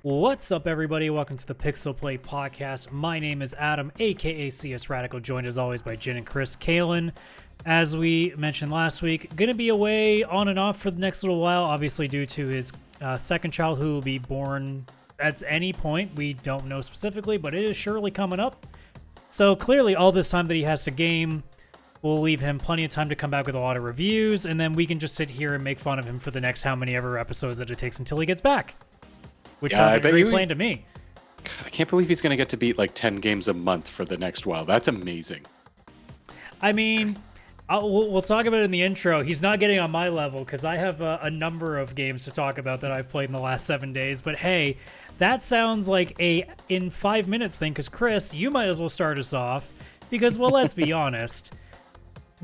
What's up, everybody? Welcome to the PixelPlay Podcast. My name is Adam, aka CS Radical, joined as always by Jen and Chris. Kaylan, as we mentioned last week, going to be away on and off for the next little while, obviously due to his second child who will be born at any point. We don't know specifically, but it is surely coming up. So clearly, all this time that he has to game will leave him plenty of time to come back with a lot of reviews, and then we can just sit here and make fun of him for the next how many ever episodes that it takes until he gets back. Which sounds like a great plan to me. I can't believe he's going to get to beat like 10 games a month for the next while. That's amazing. I mean, we'll talk about it in the intro. He's not getting on my level because I have a number of games to talk about that I've played in the last 7 days. But hey, that sounds like a in 5 minutes thing because Chris, you might as well start us off because, well, let's be honest.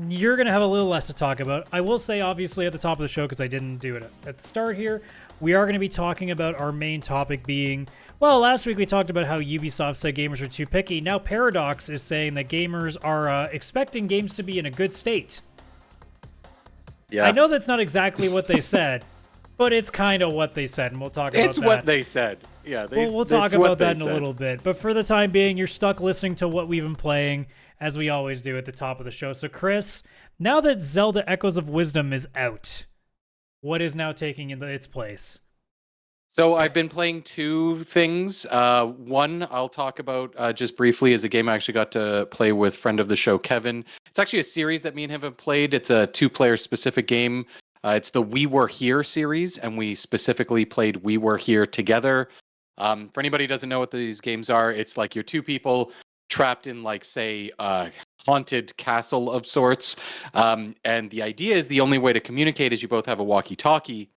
You're going to have a little less to talk about. I will say, obviously, at the top of the show, because I didn't do it at the start here, we are going to be talking about our main topic being, well, last week we talked about how Ubisoft said gamers are too picky. Now Paradox is saying that gamers are expecting games to be in a good state. Yeah. I know that's not exactly what they said, but it's kind of what they said, and we'll talk about that. It's what they said. Yeah, we'll talk about that in a little bit. But for the time being, you're stuck listening to what we've been playing, as we always do at the top of the show. So, Chris, now that Zelda Echoes of Wisdom is out, what is now taking its place? So I've been playing two things. One I'll talk about just briefly is a game I actually got to play with friend of the show, Kevin. It's actually a series that me and him have played. It's a two-player specific game. It's the We Were Here series, and we specifically played We Were Here together. For anybody who doesn't know what these games are, it's like you're two people trapped in, like, say, a haunted castle of sorts. And the idea is the only way to communicate is you both have a walkie-talkie,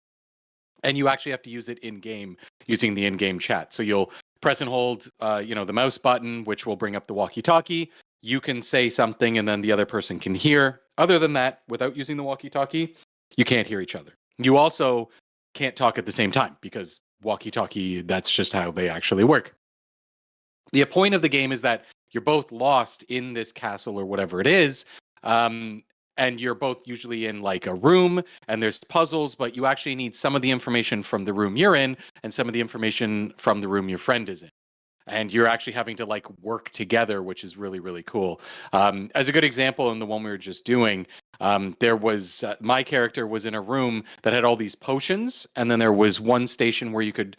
and you actually have to use it in-game using the in-game chat. So you'll press and hold, the mouse button, which will bring up the walkie-talkie. You can say something, and then the other person can hear. Other than that, without using the walkie-talkie, you can't hear each other. You also can't talk at the same time because walkie-talkie, that's just how they actually work. The point of the game is that you're both lost in this castle or whatever it is, and you're both usually in like a room, and there's puzzles, but you actually need some of the information from the room you're in and some of the information from the room your friend is in. And you're actually having to like work together, which is really, really cool. As a good example, in the one we were just doing, there was my character was in a room that had all these potions, and then there was one station where you could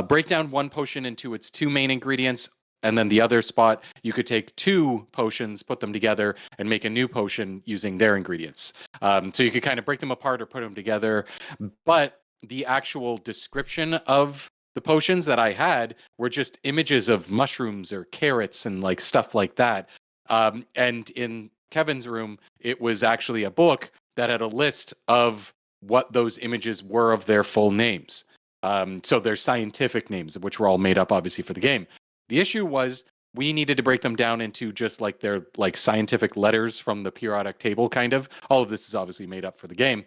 break down one potion into its two main ingredients, and then the other spot you could take two potions, put them together, and make a new potion using their ingredients. So you could kind of break them apart or put them together. But the actual description of the potions that I had were just images of mushrooms or carrots and like stuff like that. And in Kevin's room, it was actually a book that had a list of what those images were of their full names. So their scientific names, which were all made up obviously for the game. The issue was we needed to break them down into just like their like scientific letters from the periodic table, kind of. All of this is obviously made up for the game.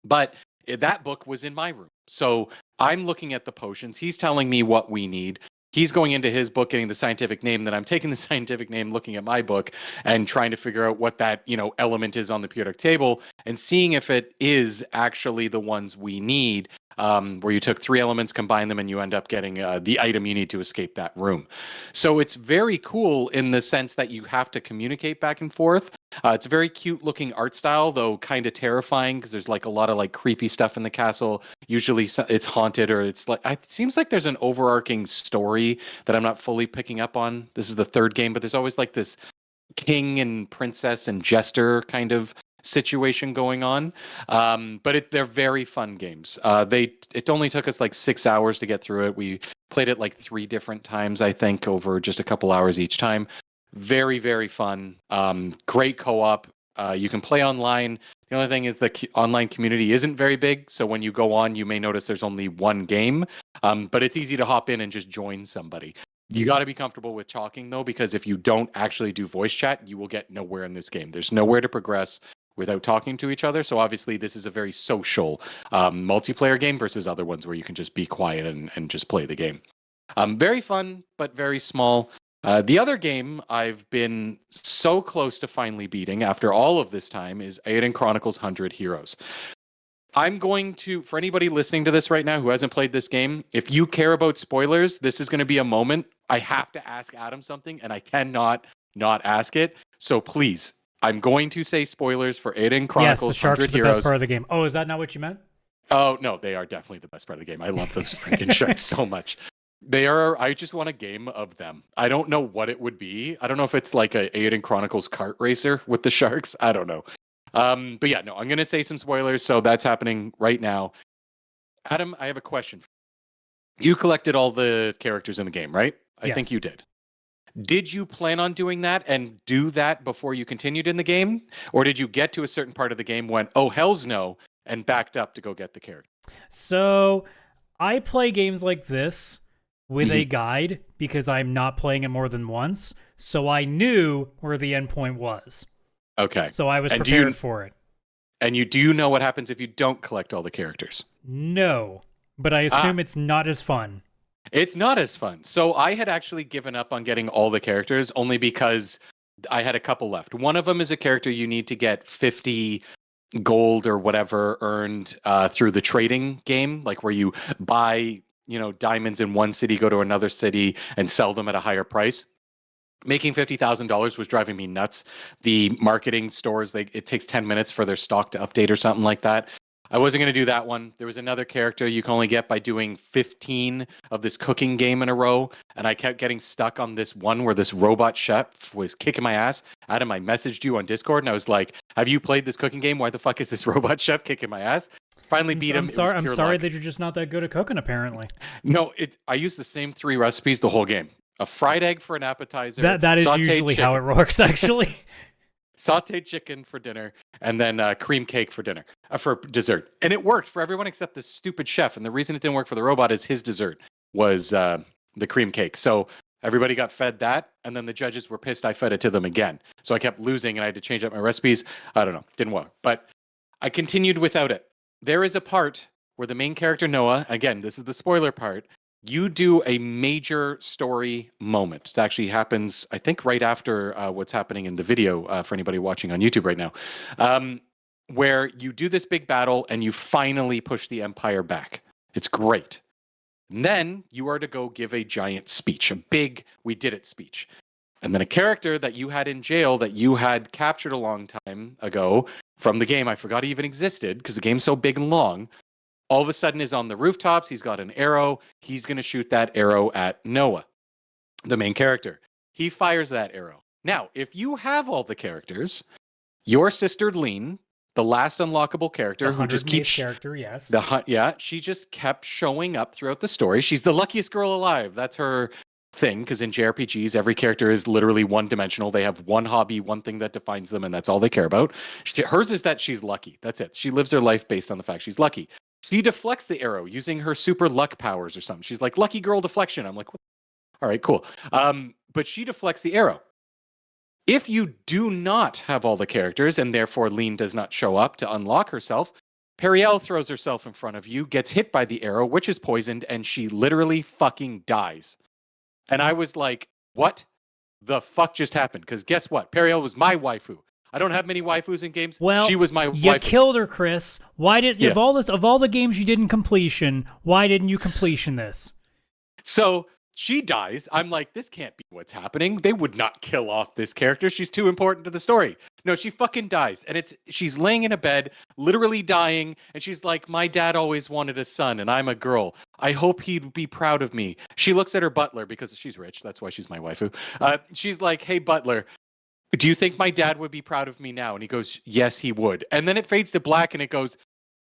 But that book was in my room. So I'm looking at the potions. He's telling me what we need. He's going into his book, getting the scientific name. Then I'm taking the scientific name, looking at my book, and trying to figure out what that, element is on the periodic table, and seeing if it is actually the ones we need. Where you took three elements, combine them, and you end up getting the item you need to escape that room. So it's very cool in the sense that you have to communicate back and forth. It's a very cute looking art style, though kind of terrifying because there's like a lot of like creepy stuff in the castle. Usually it's haunted, or it's like it seems like there's an overarching story that I'm not fully picking up on. This is the third game, but there's always like this king and princess and jester kind of situation going on. But they're very fun games. It only took us like 6 hours to get through it. We played it like 3 different times, I think, over just a couple hours each time. Very, very fun. Great co-op. You can play online. The only thing is the online community isn't very big, so when you go on, you may notice there's only one game, but it's easy to hop in and just join somebody. You got to be comfortable with talking, though, because if you don't actually do voice chat, you will get nowhere in this game. There's nowhere to progress without talking to each other. So obviously this is a very social multiplayer game versus other ones where you can just be quiet and just play the game. Very fun, but very small. The other game I've been so close to finally beating after all of this time is Aiden Chronicles 100 Heroes. I'm going to, for anybody listening to this right now who hasn't played this game, if you care about spoilers, this is going to be a moment. I have to ask Adam something, and I cannot not ask it. So please, I'm going to say spoilers for Aiden Chronicles. Yes, the sharks are 100 the Heroes. best part of the game. Oh, is that not what you meant? Oh, no, they are definitely the best part of the game. I love those freaking sharks so much. I just want a game of them. I don't know what it would be. I don't know if it's like a Aiden Chronicles kart racer with the sharks. I don't know. But yeah, no, I'm going to say some spoilers. So that's happening right now. Adam, I have a question. You collected all the characters in the game, right? I think Yes. you did. Did you plan on doing that and do that before you continued in the game? Or did you get to a certain part of the game, went, oh, hell's no, and backed up to go get the character? So I play games like this with a guide because I'm not playing it more than once. So I knew where the endpoint was. Okay. So I was And prepared for it. And you do know what happens if you don't collect all the characters? No, but I assume it's not as fun. It's not as fun. So I had actually given up on getting all the characters only because I had a couple left. One of them is a character you need to get 50 gold or whatever earned through the trading game, like where you buy, diamonds in one city, go to another city and sell them at a higher price. Making $50,000 was driving me nuts. The marketing stores, it takes 10 minutes for their stock to update or something like that. I wasn't going to do that one. There was another character you can only get by doing 15 of this cooking game in a row. And I kept getting stuck on this one where this robot chef was kicking my ass. Adam, I messaged you on Discord and I was like, have you played this cooking game? Why the fuck is this robot chef kicking my ass? Finally beat him. I'm sorry that you're just not that good at cooking, apparently. No, I used the same 3 recipes the whole game. A fried egg for an appetizer. That is usually how it works, actually. Sauteed chicken for dinner, and then cream cake for dinner, for dessert. And it worked for everyone except the stupid chef. And the reason it didn't work for the robot is his dessert was the cream cake. So everybody got fed that, and then the judges were pissed I fed it to them again. So I kept losing, and I had to change up my recipes. I don't know, didn't work. But I continued without it. There is a part where the main character, Noah, again, this is the spoiler part, you do a major story moment. It actually happens, I think, right after what's happening in the video for anybody watching on YouTube right now, where you do this big battle and you finally push the Empire back. It's great. And then you are to go give a giant speech, a big "we did it" speech. And then a character that you had in jail that you had captured a long time ago from the game, I forgot he even existed because the game's so big and long, all of a sudden is on the rooftops. He's got an arrow. He's going to shoot that arrow at Noah, the main character. He fires that arrow. Now, if you have all the characters, your sister Lean, the last unlockable character who just keeps character, yes. She just kept showing up throughout the story. She's the luckiest girl alive. That's her thing, because in JRPGs, every character is literally one-dimensional. They have one hobby, one thing that defines them, and that's all they care about. Hers is that she's lucky. That's it. She lives her life based on the fact she's lucky. She deflects the arrow using her super luck powers or something. She's like, lucky girl deflection. I'm like, what? All right, cool. But she deflects the arrow. If you do not have all the characters, and therefore Lean does not show up to unlock herself, Periel throws herself in front of you, gets hit by the arrow, which is poisoned, and she literally fucking dies. And I was like, what the fuck just happened? Because guess what? Periel was my waifu. I don't have many waifus in games. Well, she was my you waifu. killed her, Chris. Why did of all the games you didn't completion? Why didn't you completion this? So she dies. I'm like, this can't be what's happening. They would not kill off this character. She's too important to the story. No, she fucking dies, and she's laying in a bed, literally dying, and she's like, my dad always wanted a son, and I'm a girl. I hope he'd be proud of me. She looks at her butler because she's rich. That's why she's my waifu. She's like, hey butler, do you think my dad would be proud of me now? And he goes, yes, he would. And then it fades to black and it goes,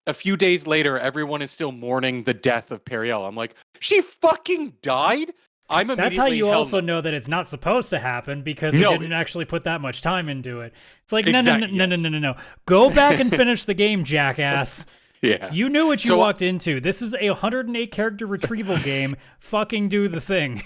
a few days later, everyone is still mourning the death of Periel. I'm like, she fucking died? That's how you also know that it's not supposed to happen, because he didn't actually put that much time into it. It's like, no. Go back and finish the game, jackass. Yeah. You knew what you walked into. This is a 108 character retrieval game. Fucking do the thing.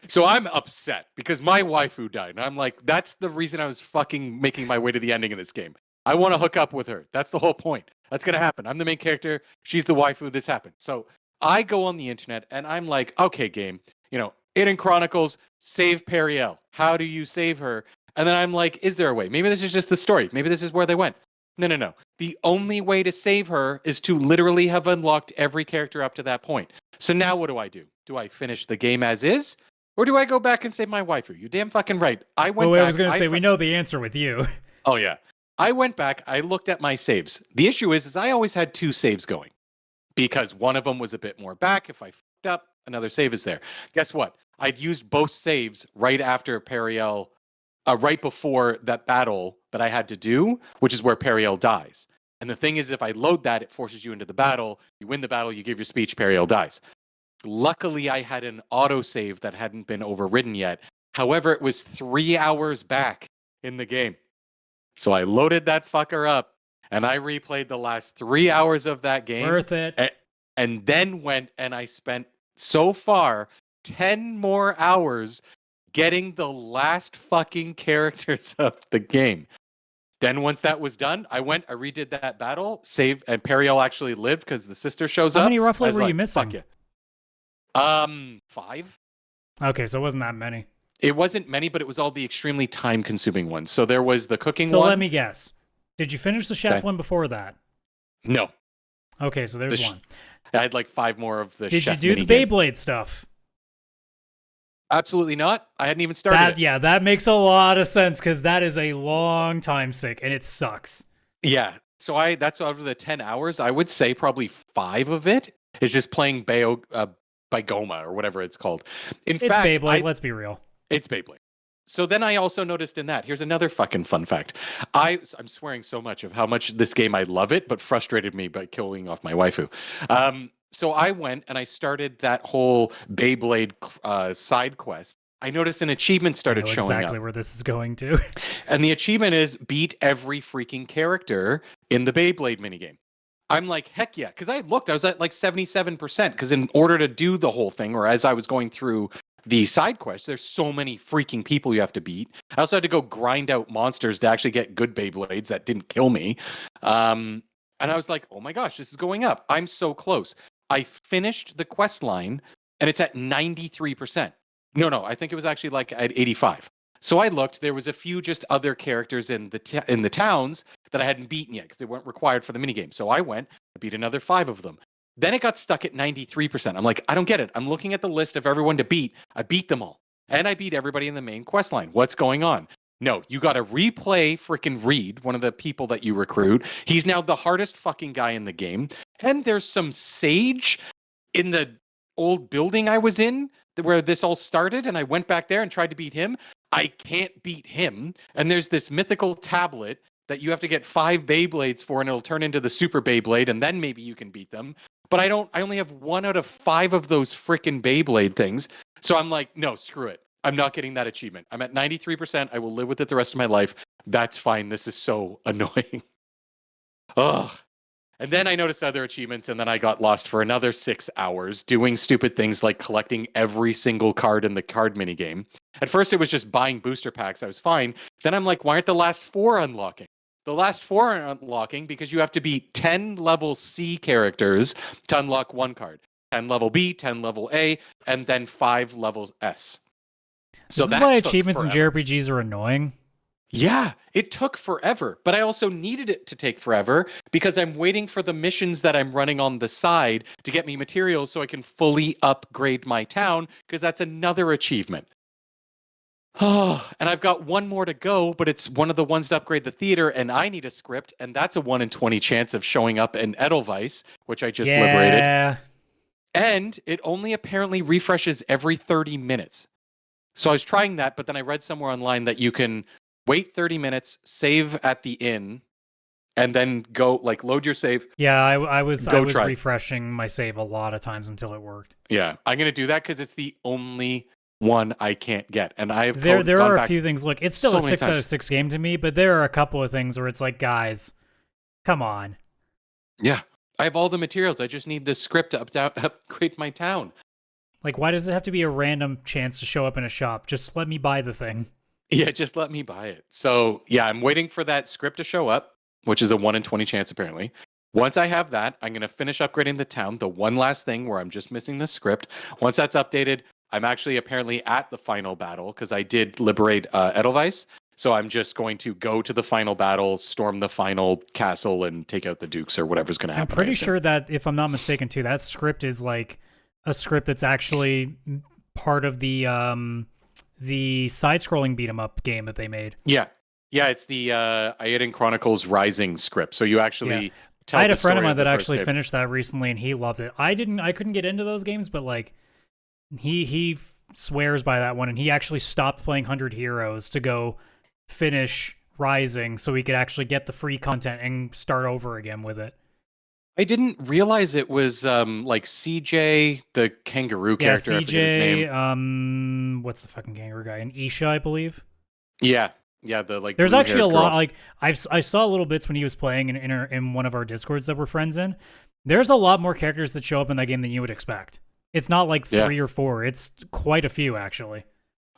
So I'm upset because my waifu died. And I'm like, that's the reason I was fucking making my way to the ending of this game. I want to hook up with her. That's the whole point. That's going to happen. I'm the main character. She's the waifu. This happened. So I go on the internet and I'm like, okay, game, Aiden Chronicles, save Periel. How do you save her? And then I'm like, is there a way? Maybe this is just the story. Maybe this is where they went. No. The only way to save her is to literally have unlocked every character up to that point. So now what do? Do I finish the game as is? Or do I go back and save my waifu? You're damn fucking right. I went back. I was going to say, we know the answer with you. Oh, yeah. I went back. I looked at my saves. The issue is I always had 2 saves going because one of them was a bit more back. If I fucked up, another save is there. Guess what? I'd used both saves right after Periel, right before that battle that I had to do, which is where Periel dies. And the thing is, if I load that, it forces you into the battle. You win the battle, you give your speech, Periel dies. Luckily, I had an autosave that hadn't been overridden yet. However, it was 3 hours back in the game. So I loaded that fucker up, and I replayed the last 3 hours of that game. Worth it. And then went and I spent, so far, 10 more hours getting the last fucking characters of the game. Then once that was done, I redid that battle, saved, and Periel actually lived because the sister shows up. How many roughly were you missing? Fuck yeah. 5. Okay, so it wasn't that many. It wasn't many, but it was all the extremely time-consuming ones. So there was the cooking one. So let me guess. Did you finish the chef one before that? No. Okay, so there's one. I had like 5 more of the Did chef you do the Beyblade stuff? Absolutely not. I hadn't even started it. Yeah, that makes a lot of sense because that is a long time sink and it sucks. Yeah. So that's out of the 10 hours, I would say probably 5 of it is just playing Bygoma or whatever it's called. It's Beyblade, let's be real. It's Beyblade. So then I also noticed in that, here's another fucking fun fact. I'm swearing so much of how much this game, I love it, but frustrated me by killing off my waifu. So I went and I started that whole Beyblade side quest. I noticed an achievement started showing up. Exactly where this is going to. And the achievement is beat every freaking character in the Beyblade minigame. I'm like, heck yeah. Because I looked, I was at like 77%. Because in order to do the whole thing, or as I was going through the side quest, there's so many freaking people you have to beat. I also had to go grind out monsters to actually get good Beyblades that didn't kill me. And I was like, oh my gosh, this is going up. I'm so close. I finished the quest line and it's at 93%. No, I think it was actually like at 85. So I looked, there was a few just other characters in the towns that I hadn't beaten yet because they weren't required for the minigame. So I went, I beat another 5 of them. Then it got stuck at 93%. I'm like, I don't get it. I'm looking at the list of everyone to beat. I beat them all. And I beat everybody in the main quest line. What's going on? No, you got to replay freaking Reed, one of the people that you recruit. He's now the hardest fucking guy in the game. And there's some sage in the old building I was in where this all started. And I went back there and tried to beat him. I can't beat him. And there's this mythical tablet that you have to get 5 Beyblades for, and it'll turn into the Super Beyblade, and then maybe you can beat them. But I only have 1 out of 5 of those freaking Beyblade things. So I'm like, no, screw it. I'm not getting that achievement. I'm at 93%. I will live with it the rest of my life. That's fine. This is so annoying. Ugh. And then I noticed other achievements, and then I got lost for another 6 hours doing stupid things like collecting every single card in the card minigame. At first, it was just buying booster packs. I was fine. Then I'm like, why aren't the last 4 unlocking? The last 4 are unlocking because you have to beat 10 level C characters to unlock 1 card. 10 level B, 10 level A, and then 5 levels S. So this is why achievements in JRPGs are annoying. Yeah, it took forever, but I also needed it to take forever because I'm waiting for the missions that I'm running on the side to get me materials so I can fully upgrade my town, because that's another achievement. Oh, and I've got 1 more to go, but it's one of the ones to upgrade the theater, and I need a script, and that's a 1 in 20 chance of showing up in Edelweiss, which I just liberated. And it only apparently refreshes every 30 minutes. So I was trying that, but then I read somewhere online that you can wait 30 minutes, save at the inn, and then go, like, load your save. Yeah, I was refreshing my save a lot of times until it worked. Yeah, I'm going to do that because it's the only one I can't get. And I have there are a few things. Look, it's still a 6 out of 6 game to me, but there are a couple of things where it's like, guys, come on. Yeah, I have all the materials. I just need the script to upgrade my town. Like, why does it have to be a random chance to show up in a shop? Just let me buy the thing. Yeah, just let me buy it. So, yeah, I'm waiting for that script to show up, which is a 1 in 20 chance, apparently. Once I have that, I'm going to finish upgrading the town. The one last thing where I'm just missing the script. Once that's updated, I'm actually apparently at the final battle because I did liberate Edelweiss. So I'm just going to go to the final battle, storm the final castle, and take out the dukes or whatever's going to happen. I'm pretty sure that, if I'm not mistaken, too, that script is like a script that's actually part of the side-scrolling beat 'em up game that they made. Yeah, it's the Eiyuden Chronicles Rising script. So you actually tell. I had a friend of mine that actually finished that recently, and he loved it. I couldn't get into those games, but like he swears by that one, and he actually stopped playing 100 Heroes to go finish Rising so he could actually get the free content and start over again with it. I didn't realize it was like CJ, the kangaroo character. CJ, I forget his name. What's the fucking kangaroo guy? And Isha, I believe. Yeah, the like. There's actually a lot. Girl. Like I saw little bits when he was playing in one of our Discords that we're friends in. There's a lot more characters that show up in that game than you would expect. It's not like 3 or 4. It's quite a few actually.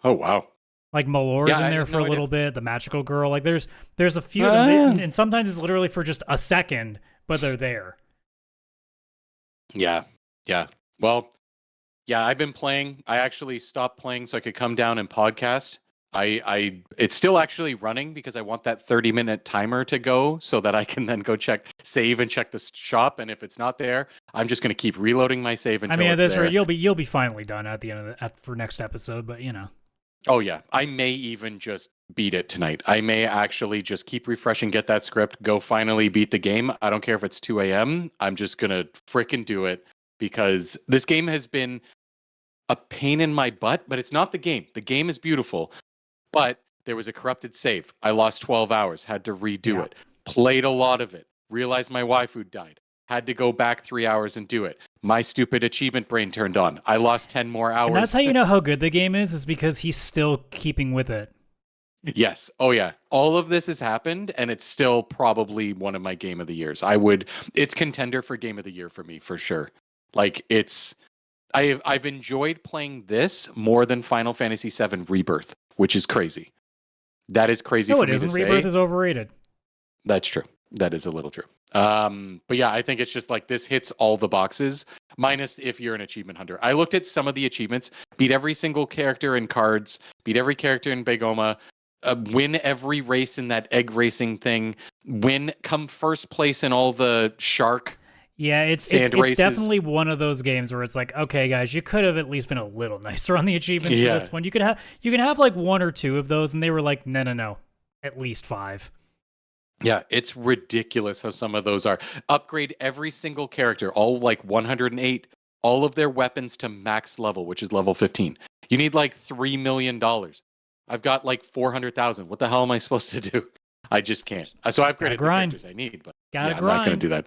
Oh wow. Like Malore's in there for a little bit. The magical girl. Like there's a few of them, and sometimes it's literally for just a second, but they're there. Yeah. Well, yeah, I've been playing. I actually stopped playing so I could come down and podcast. It's still actually running because I want that 30-minute timer to go so that I can then go save and check the shop. And if it's not there, I'm just going to keep reloading my save until at this rate, there. you'll be finally done at the end of for next episode. But you know. Oh yeah, I may even just beat it tonight. I may actually just keep refreshing, get that script, go finally beat the game. I don't care if it's 2 a.m. I'm just gonna frickin' do it because this game has been a pain in my butt, but it's not the game. The game is beautiful, but there was a corrupted save. I lost 12 hours, had to redo it. Played a lot of it. Realized my waifu died. Had to go back 3 hours and do it. My stupid achievement brain turned on. I lost 10 more hours. And that's how you know how good the game is because he's still keeping with it. Yes. Oh yeah. All of this has happened and it's still probably one of my game of the years. It's contender for game of the year for me for sure. Like I've enjoyed playing this more than Final Fantasy VII Rebirth, which is crazy. That is crazy for me to say. No, it isn't. Rebirth is overrated. That's true. That is a little true. But yeah, I think it's just like this hits all the boxes, minus if you're an achievement hunter. I looked at some of the achievements, beat every single character in cards, beat every character in Begoma, win every race in that egg racing thing, come first place in all the shark. Yeah, it's definitely one of those games where it's like, okay, guys, you could have at least been a little nicer on the achievements for this one. You can have like 1 or 2 of those, and they were like, no, at least 5. Yeah, it's ridiculous how some of those are. Upgrade every single character, all like 108, all of their weapons to max level, which is level 15. You need like $3 million. I've got like 400,000. What the hell am I supposed to do? I just can't. So I upgraded the characters I need, but I'm not going to do that.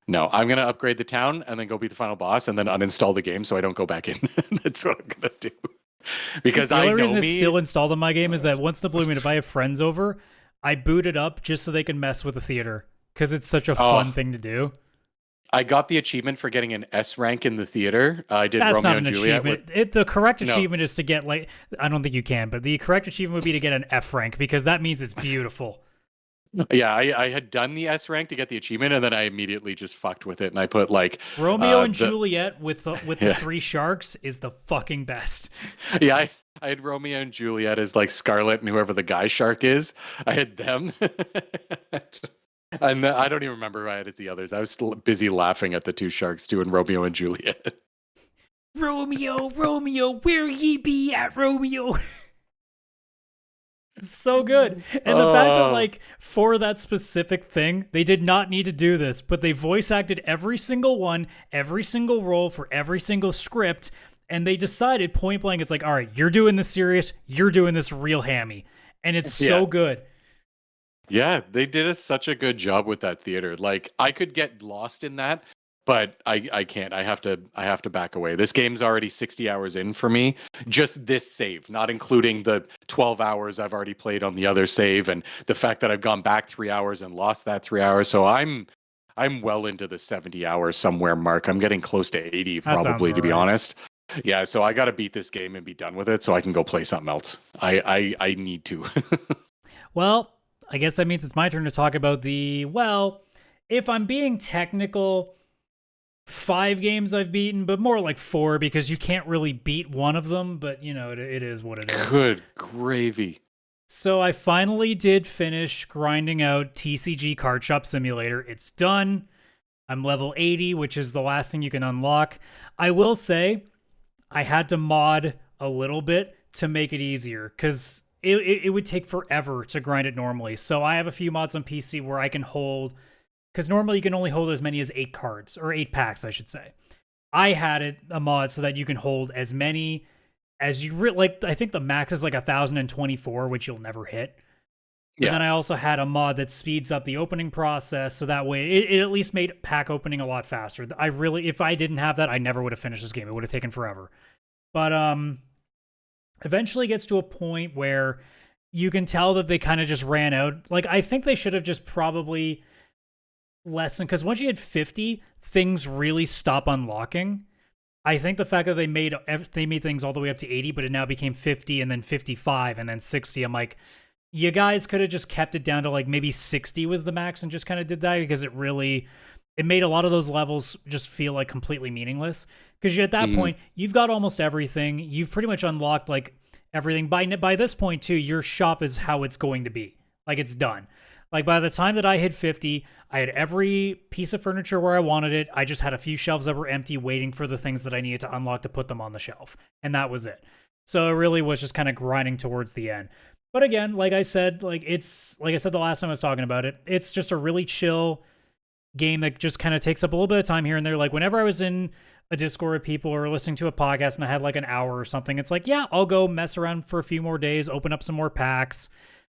No, I'm going to upgrade the town and then go beat the final boss and then uninstall the game so I don't go back in. That's what I'm going to do. Because the only reason it's still installed on my game is that once in a blue moon, if I have friends over, I boot it up just so they can mess with the theater because it's such a fun thing to do. I got the achievement for getting an S rank in the theater. I did That's Romeo not an and Juliet. Achievement. The correct achievement is to get like, I don't think you can, but the correct achievement would be to get an F rank because that means it's beautiful. Yeah, I had done the S rank to get the achievement, and then I immediately just fucked with it, and I put like Romeo and Juliet with the 3 sharks is the fucking best. Yeah, I had Romeo and Juliet as like Scarlet and whoever the guy shark is. I had them. And I don't even remember who I had as the others. I was still busy laughing at the 2 sharks doing Romeo and Juliet. Romeo, where ye be at, Romeo? So good. And the fact that like for that specific thing, they did not need to do this, but they voice acted every single one, every single role for every single script, and they decided point blank, it's like, all right, you're doing this serious, you're doing this real hammy. And it's so good. Yeah, they did such a good job with that theater. Like I could get lost in that, but I can't. I have to back away. This game's already 60 hours in for me. Just this save, not including the 12 hours I've already played on the other save and the fact that I've gone back 3 hours and lost that 3 hours. So I'm well into the 70 hours somewhere mark. I'm getting close to 80 probably, to be honest. Yeah, so I got to beat this game and be done with it so I can go play something else. I need to. Well, I guess that means it's my turn to talk about if I'm being technical, 5 games I've beaten, but more like 4 because you can't really beat one of them, but you know, it is what it is. Good gravy. So I finally did finish grinding out TCG Card Shop Simulator. It's done. I'm level 80, which is the last thing you can unlock. I will say I had to mod a little bit to make it easier because it would take forever to grind it normally. So I have a few mods on PC where I can hold, because normally you can only hold as many as 8 cards, or 8 packs, I should say. I had a mod so that you can hold as many as you like. I think the max is like 1,024, which you'll never hit. But then I also had a mod that speeds up the opening process, so that way it at least made pack opening a lot faster. If I didn't have that, I never would have finished this game. It would have taken forever. But eventually gets to a point where you can tell that they kind of just ran out. Like, I think they should have just probably lessened, because once you hit 50, things really stop unlocking. I think the fact that they made things all the way up to 80, but it now became 50 and then 55 and then 60. I'm like, you guys could have just kept it down to like maybe 60 was the max and just kind of did that, because it made a lot of those levels just feel like completely meaningless. Because at that point, you've got almost everything. You've pretty much unlocked like everything. By this point too, your shop is how it's going to be. Like, it's done. Like, by the time that I hit 50, I had every piece of furniture where I wanted it. I just had a few shelves that were empty waiting for the things that I needed to unlock to put them on the shelf. And that was it. So it really was just kind of grinding towards the end. But again, like I said the last time I was talking about it, it's just a really chill game that just kind of takes up a little bit of time here and there. Like, whenever I was in a Discord with people or listening to a podcast and I had like an hour or something, it's like, yeah, I'll go mess around for a few more days, open up some more packs,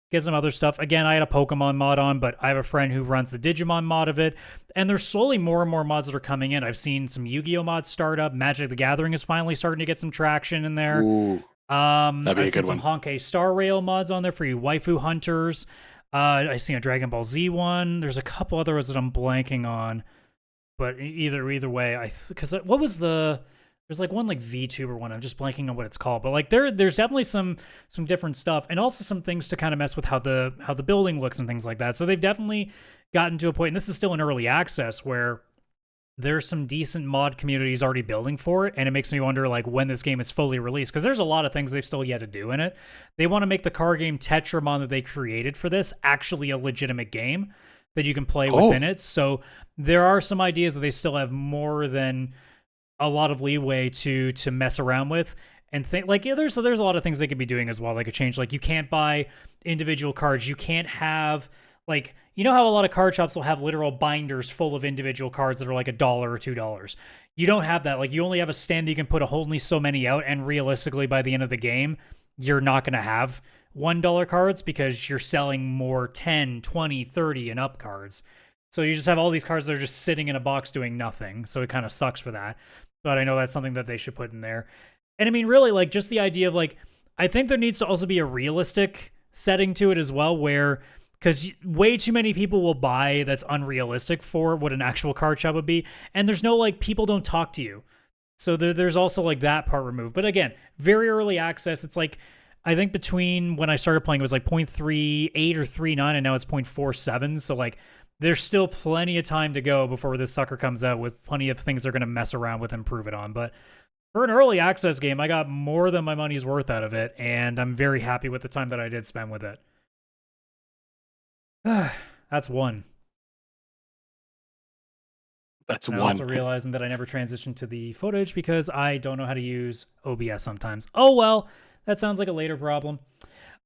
get some other stuff. Again, I had a Pokemon mod on, but I have a friend who runs the Digimon mod of it, and there's slowly more and more mods that are coming in. I've seen some Yu-Gi-Oh mods start up. Magic the Gathering is finally starting to get some traction in there. Ooh, that'd be a good one. Some Honkai Star Rail mods on there for you waifu hunters. I seen a Dragon Ball Z one. There's a couple others that I'm blanking on, but either way, because what was there's like one like VTuber one. I'm just blanking on what it's called, but like there's definitely some different stuff, and also some things to kind of mess with how the building looks and things like that. So they've definitely gotten to a point, and this is still in early access, where there's some decent mod communities already building for it, and it makes me wonder like when this game is fully released, because there's a lot of things they've still yet to do in it. They want to make the card game Tetramon that they created for this actually a legitimate game that you can play within it. So there are some ideas that they still have more than a lot of leeway to mess around with, and think like, yeah, there's a lot of things they could be doing as well. They could change, like, you can't buy individual cards. You can't have, like, you know how a lot of card shops will have literal binders full of individual cards that are like $1 or $2. You don't have that. Like, you only have a stand that you can put only so many out, and realistically by the end of the game, you're not going to have $1 cards because you're selling more 10, 20, 30 and up cards. So you just have all these cards that are just sitting in a box doing nothing. So it kind of sucks for that. But I know that's something that they should put in there. And I mean, really, like, just the idea of, like, I think there needs to also be a realistic setting to it as well, where, because way too many people will buy that's unrealistic for what an actual card shop would be. And there's no, like, people don't talk to you. So there's also, like, that part removed. But again, very early access. It's like, I think between when I started playing, it was like 0.38 or 0.39, and now it's 0.47. So, like, there's still plenty of time to go before this sucker comes out with plenty of things they're going to mess around with and improve it on. But for an early access game, I got more than my money's worth out of it, and I'm very happy with the time that I did spend with it. That's one. That's and one. I'm also realizing that I never transitioned to the footage because I don't know how to use OBS sometimes. Oh, well, that sounds like a later problem.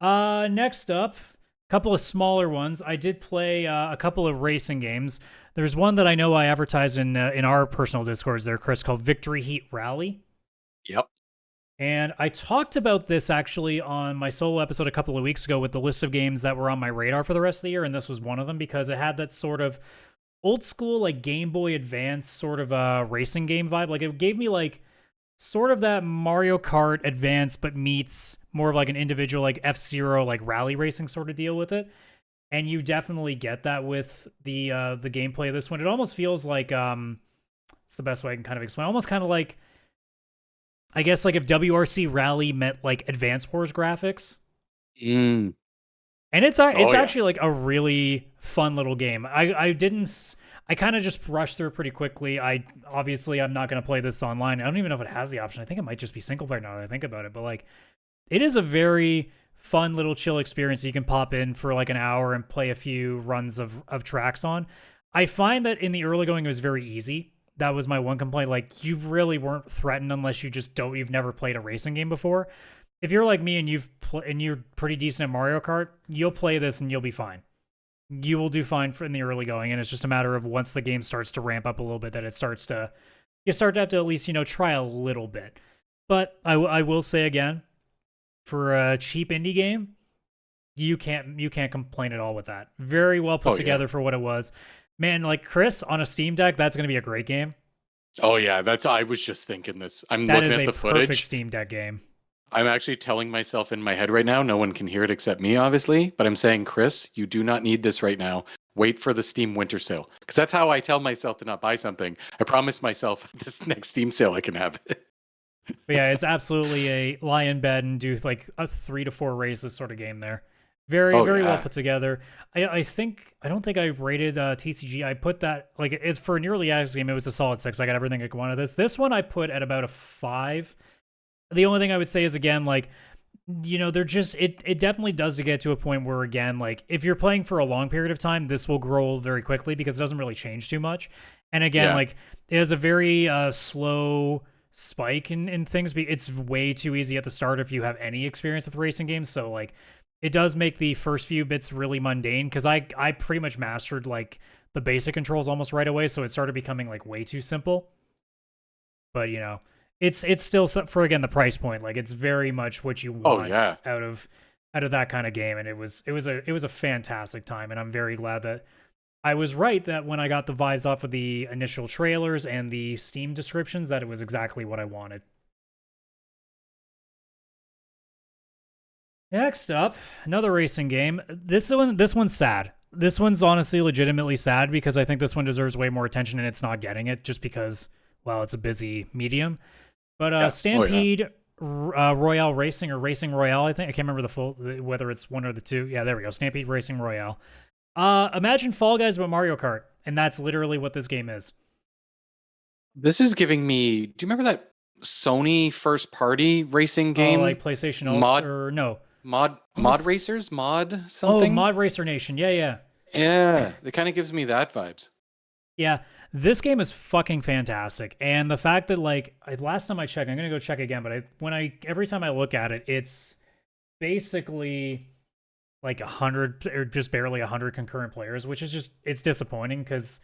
Next up, couple of smaller ones. I did play a couple of racing games. There's one that I know I advertised in our personal Discords there, Chris, called Victory Heat Rally. Yep. And I talked about this actually on my solo episode a couple of weeks ago with the list of games that were on my radar for the rest of the year, and this was one of them because it had that sort of old school, like, Game Boy Advance sort of racing game vibe. Like, it gave me like sort of that Mario Kart Advance, but meets more of like an individual, like, F-Zero, like, rally racing sort of deal with it. And you definitely get that with the gameplay of this one. It almost feels like, it's the best way I can kind of explain. Almost kind of like, I guess, like if WRC Rally met like Advance Wars graphics. And it's actually like a really fun little game. I kind of just rushed through it pretty quickly. I'm not going to play this online. I don't even know if it has the option. I think it might just be single player now that I think about it. But like, it is a very fun little chill experience you can pop in for like an hour and play a few runs of tracks on. I find that in the early going, it was very easy. That was my one complaint. Like, you really weren't threatened unless you've never played a racing game before. If you're like me and you're pretty decent at Mario Kart, you'll play this and you'll be fine. You will do fine in the early going, and it's just a matter of once the game starts to ramp up a little bit that you start to have to at least, try a little bit. But I will say again, for a cheap indie game, you can't complain at all with that. Very well put together for what it was. Man, like Chris on a Steam Deck, that's going to be a great game. Oh yeah, I was just thinking this. I'm looking at the footage. That is a perfect Steam Deck game. I'm actually telling myself in my head right now, no one can hear it except me, obviously, but I'm saying, Chris, you do not need this right now. Wait for the Steam winter sale. Because that's how I tell myself to not buy something. I promise myself this next Steam sale I can have it. But yeah, it's absolutely a lie in bed and do like a 3 to 4 races sort of game there. Very well put together. I don't think I rated TCG. I put that, like, it's for an early access game, it was a solid 6. I got everything I wanted. This one I put at about a 5. The only thing I would say is, again, like, they're just, it definitely does to get to a point where, again, like, if you're playing for a long period of time, this will grow very quickly because it doesn't really change too much. And again, like, it has a very slow spike in things. It's way too easy at the start if you have any experience with racing games. So, like, it does make the first few bits really mundane because I pretty much mastered, like, the basic controls almost right away. So it started becoming, like, way too simple. But, it's still, for again, the price point. Like, it's very much what you want out of that kind of game, and it was a fantastic time, and I'm very glad that I was right that when I got the vibes off of the initial trailers and the Steam descriptions that it was exactly what I wanted. Next up, another racing game. This one's sad. This one's honestly legitimately sad because I think this one deserves way more attention and it's not getting it just because, well, it's a busy medium. But Stampede Royale Racing or Racing Royale, I think. I can't remember whether it's one or the two. Yeah, there we go. Stampede Racing Royale. Imagine Fall Guys but Mario Kart, and that's literally what this game is. This is giving me... Do you remember that Sony first-party racing game? Oh, like PlayStation Mod Racers? Mod something? Oh, Mod Racer Nation. Yeah. Yeah, it kind of gives me that vibes. Yeah, this game is fucking fantastic. And the fact that, like, last time I checked, I'm going to go check again, but every time I look at it, it's basically like 100 or just barely 100 concurrent players, which is just, it's disappointing because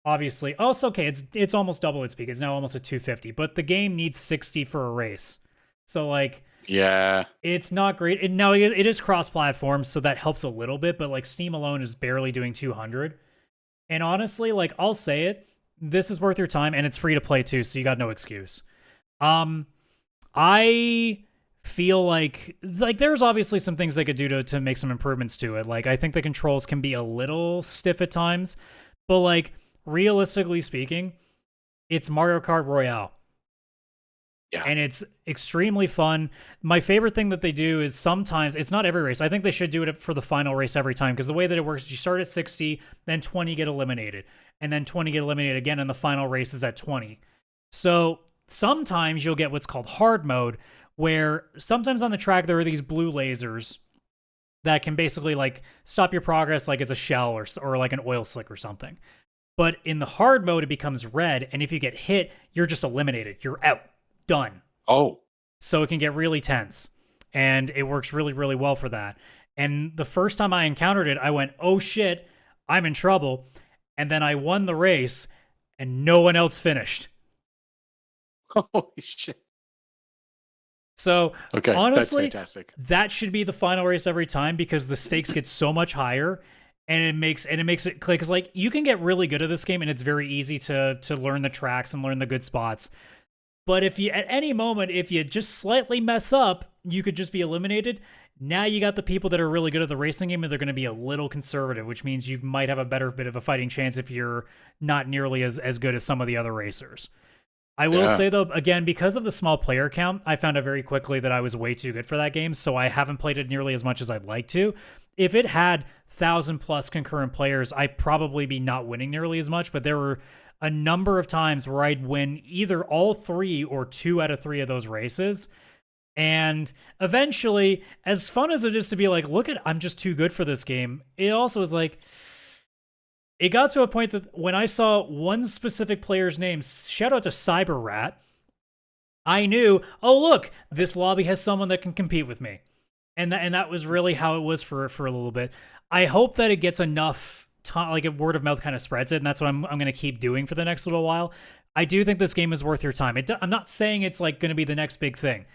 obviously, it's okay. It's almost double its peak. It's now almost at 250, but the game needs 60 for a race. So, like, yeah, it's not great. And now it is cross-platform, so that helps a little bit, but like Steam alone is barely doing 200. And honestly, like, I'll say it, this is worth your time, and it's free to play too, so you got no excuse. I feel like there's obviously some things they could do to make some improvements to it. Like, I think the controls can be a little stiff at times, but like, realistically speaking, it's Mario Kart Royale. Yeah. And it's extremely fun. My favorite thing that they do is sometimes, it's not every race. I think they should do it for the final race every time, because the way that it works is you start at 60, then 20 get eliminated, and then 20 get eliminated again, and the final race is at 20. So sometimes you'll get what's called hard mode, where sometimes on the track there are these blue lasers that can basically like stop your progress like it's a shell or like an oil slick or something. But in the hard mode, it becomes red, and if you get hit, you're just eliminated. You're out. Done. Oh. So it can get really tense, and it works really, really well for that. And the first time I encountered it, I went, oh shit, I'm in trouble. And then I won the race, and no one else finished. Holy shit. So, okay, honestly, that's fantastic. That should be the final race every time because the stakes get so much higher, and it makes it click. Because like, you can get really good at this game, and it's very easy to learn the tracks and learn the good spots. But if you, at any moment, if you just slightly mess up, you could just be eliminated. Now you got the people that are really good at the racing game, and they're going to be a little conservative, which means you might have a better bit of a fighting chance if you're not nearly as good as some of the other racers. I will say, though, again, because of the small player count, I found out very quickly that I was way too good for that game, so I haven't played it nearly as much as I'd like to. If it had 1,000+ concurrent players, I'd probably be not winning nearly as much, but there were a number of times where I'd win either all 3 or 2 out of 3 of those races. And eventually, as fun as it is to be like, look at, I'm just too good for this game, it also is like, it got to a point that when I saw one specific player's name, shout out to Cyber Rat, I knew, oh look, this lobby has someone that can compete with me. And that was really how it was for a little bit. I hope that it gets enough time, like a word of mouth kind of spreads it, and that's what I'm going to keep doing for the next little while. I do think this game is worth your time. I'm not saying it's like going to be the next big thing.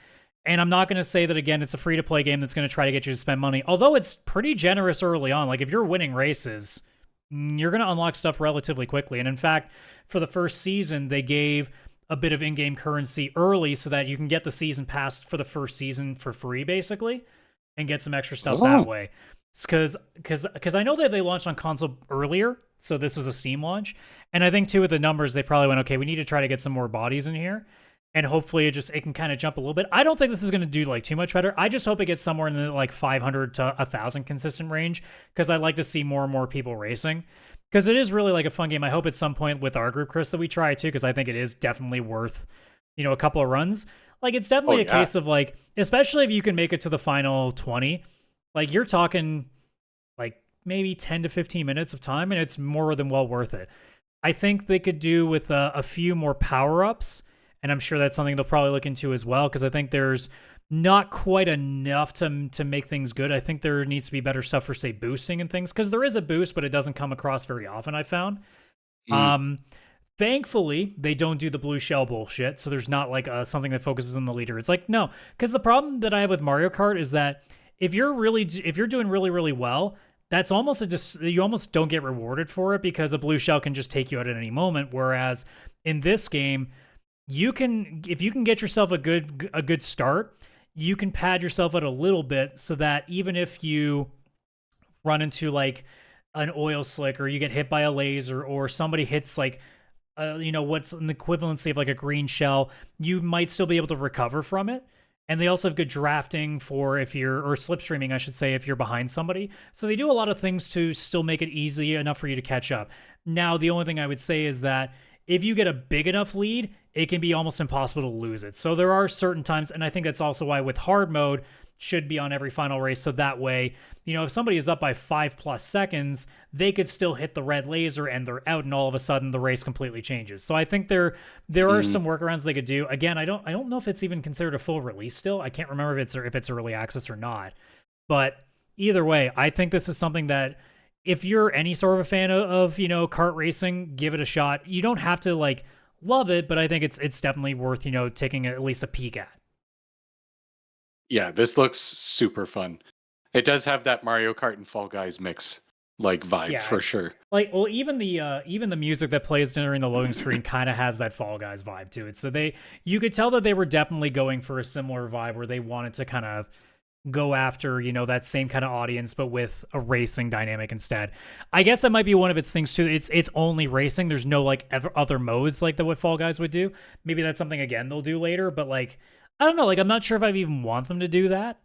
And I'm not going to say that, again, it's a free-to-play game that's going to try to get you to spend money, although it's pretty generous early on. Like, if you're winning races, you're going to unlock stuff relatively quickly. And in fact, for the first season, they gave a bit of in-game currency early so that you can get the season pass for the first season for free, basically, and get some extra stuff that way. Because I know that they launched on console earlier, so this was a Steam launch. And I think, too, with the numbers, they probably went, okay, we need to try to get some more bodies in here. And hopefully it can kind of jump a little bit. I don't think this is going to do like too much better. I just hope it gets somewhere in the like 500 to 1,000 consistent range, because I'd like to see more and more people racing, because it is really like a fun game. I hope at some point with our group, Chris, that we try it too, because I think it is definitely worth, a couple of runs. Like, it's definitely a case of like, especially if you can make it to the final 20, like you're talking like maybe 10 to 15 minutes of time, and it's more than well worth it. I think they could do with a few more power-ups. And I'm sure that's something they'll probably look into as well, because I think there's not quite enough to make things good. I think there needs to be better stuff for, say, boosting and things, because there is a boost, but it doesn't come across very often, I found. Thankfully, they don't do the blue shell bullshit, so there's not like something that focuses on the leader. It's like, no, because the problem that I have with Mario Kart is that if you're doing really, really well, that's almost you almost don't get rewarded for it, because a blue shell can just take you out at any moment, whereas in this game, if you can get yourself a good start, you can pad yourself out a little bit, so that even if you run into like an oil slick, or you get hit by a laser, or somebody hits like what's an equivalency of like a green shell, you might still be able to recover from it. And they also have good drafting or slipstreaming, I should say, if you're behind somebody. So they do a lot of things to still make it easy enough for you to catch up. Now, the only thing I would say is that if you get a big enough lead, it can be almost impossible to lose it. So there are certain times, and I think that's also why with hard mode should be on every final race, so that way, if somebody is up by 5+ seconds, they could still hit the red laser and they're out, and all of a sudden the race completely changes. So I think there are some workarounds they could do. Again, I don't know if it's even considered a full release still. I can't remember if it's early access or not. But either way, I think this is something that, if you're any sort of a fan of kart racing, give it a shot. You don't have to like love it, but I think it's definitely worth taking at least a peek at. Yeah, this looks super fun. It does have that Mario Kart and Fall Guys mix like vibe for sure. Like, well, even the music that plays during the loading screen kind of has that Fall Guys vibe to it. So you could tell that they were definitely going for a similar vibe, where they wanted to kind of go after, that same kind of audience, but with a racing dynamic instead. I guess that might be one of its things too. It's only racing. There's no like other modes like what Fall Guys would do. Maybe that's something, again, they'll do later, but like, I don't know. Like, I'm not sure if I even want them to do that.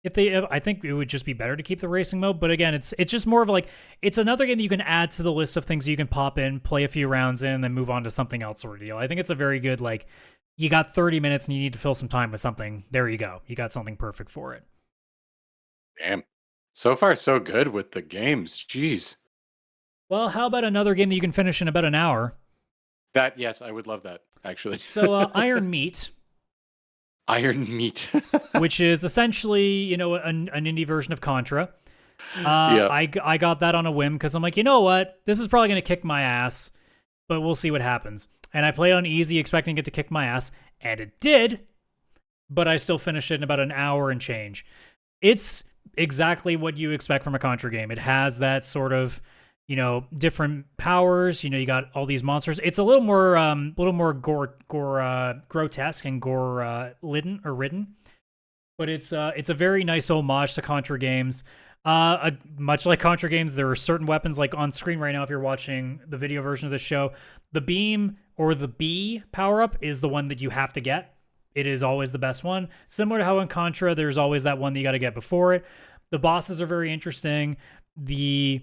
I think it would just be better to keep the racing mode. But again, it's just more of like, it's another game that you can add to the list of things you can pop in, play a few rounds in, and then move on to something else sort of deal. I think it's a very good, like, you got 30 minutes and you need to fill some time with something. There you go. You got something perfect for it. Damn. So far, so good with the games. Jeez. Well, how about another game that you can finish in about an hour? Yes, I would love that, actually. So, Iron Meat. Iron Meat. Which is essentially, an indie version of Contra. I got that on a whim, because I'm like, you know what? This is probably going to kick my ass, but we'll see what happens. And I played on easy, expecting it to kick my ass, and it did, but I still finished it in about an hour and change. It's exactly what you expect from a Contra game. It has that sort of, different powers. You got all these monsters. It's a little more grotesque and ridden, but it's a very nice homage to Contra games. Much like Contra games, there are certain weapons, like on screen right now, if you're watching the video version of the show, the beam or the bee power up is the one that you have to get. It is always the best one. Similar to how in Contra, there's always that one that you got to get before it. The bosses are very interesting. The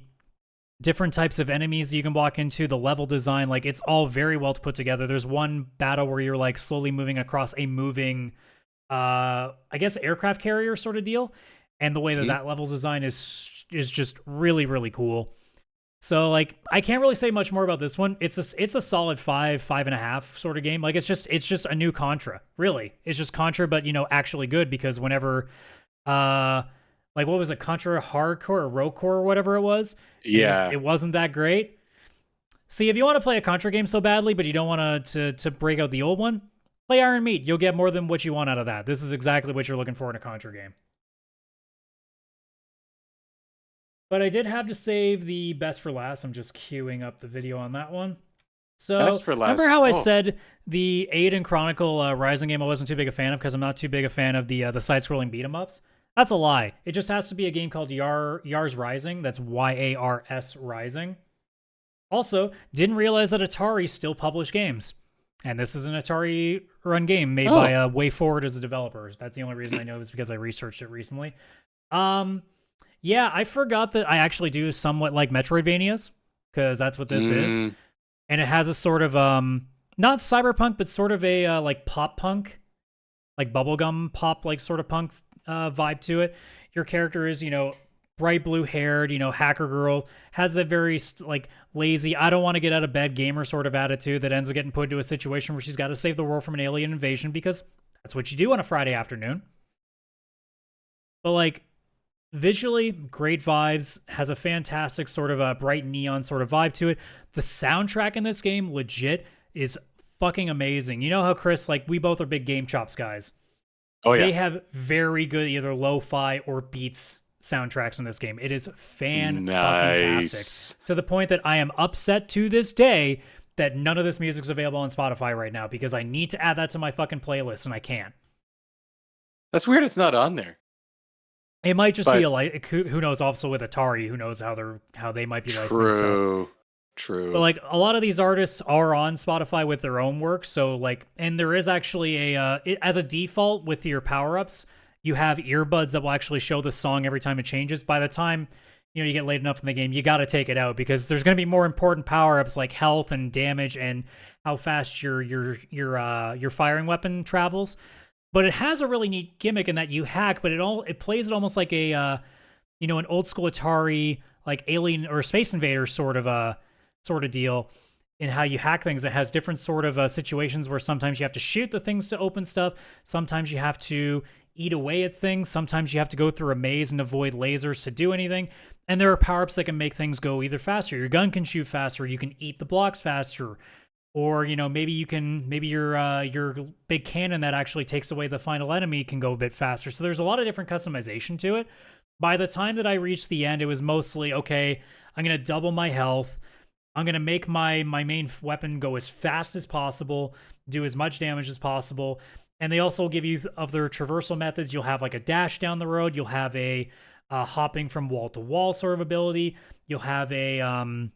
different types of enemies you can walk into, the level design, like, it's all very well put together. There's one battle where you're like slowly moving across a moving I guess aircraft carrier sort of deal, and the way that Mhm. that level's design is just really really cool. So like I can't really say much more about this one. It's a solid 5.5 sort of game. Like it's just a new Contra. Really. It's just Contra, but actually good because whenever uh like what was it, Contra Hardcore or Rocore or whatever it was, Yeah. it wasn't that great. See, if you want to play a Contra game so badly, but you don't want to break out the old one, play Iron Meat. You'll get more than what you want out of that. This is exactly what you're looking for in a Contra game. But I did have to save the best for last. I'm just queuing up the video on that one. So, Best for last. remember how I Oh. said the Aiden Chronicle Rising game I wasn't too big a fan of because I'm not too big a fan of the side-scrolling beat-em-ups? That's a lie. It just has to be a game called Yars Rising. That's Yars Rising. Also, didn't realize that Atari still published games. And this is an Atari run game made by WayForward as a developer. That's the only reason I know is because I researched it recently. Yeah, I forgot that I actually do somewhat like Metroidvanias, because that's what this is. And it has a sort of not cyberpunk, but sort of a like pop punk, like bubblegum pop, like sort of punk vibe to it. Your character is, bright blue haired, hacker girl, has that very like lazy, I don't want to get out of bed gamer sort of attitude that ends up getting put into a situation where she's got to save the world from an alien invasion because that's what you do on a Friday afternoon. But like visually, great vibes, has a fantastic sort of a bright neon sort of vibe to it. The soundtrack in this game, legit, is fucking amazing. You know how Chris, like, we both are big Game Chops guys. Oh yeah. They have very good either lo-fi or beats soundtracks in this game. It is fan-fucking-tastic. To the point that I am upset to this day that none of this music is available on Spotify right now because I need to add that to my fucking playlist and I can't. That's weird. It's not on there. It might just be a like, who knows, also with Atari, who knows how they might be licensing stuff. True. But like a lot of these artists are on Spotify with their own work, so like, and there is actually as a default with your power-ups, you have earbuds that will actually show the song every time it changes. By the time you get late enough in the game, you got to take it out because there's going to be more important power-ups like health and damage and how fast your firing weapon travels. But it has a really neat gimmick in that you hack, but it plays it almost like a an old school Atari like Alien or Space Invader sort of deal in how you hack things. It has different sort of situations where sometimes you have to shoot the things to open stuff, sometimes you have to eat away at things, sometimes you have to go through a maze and avoid lasers to do anything. And there are power-ups that can make things go either faster. Your gun can shoot faster, you can eat the blocks faster. Or, maybe your big cannon that actually takes away the final enemy can go a bit faster. So there's a lot of different customization to it. By the time that I reached the end, it was mostly, okay, I'm going to double my health. I'm going to make my main weapon go as fast as possible, do as much damage as possible. And they also give you, of their traversal methods, you'll have like a dash down the road. You'll have a hopping from wall to wall sort of ability. You'll have a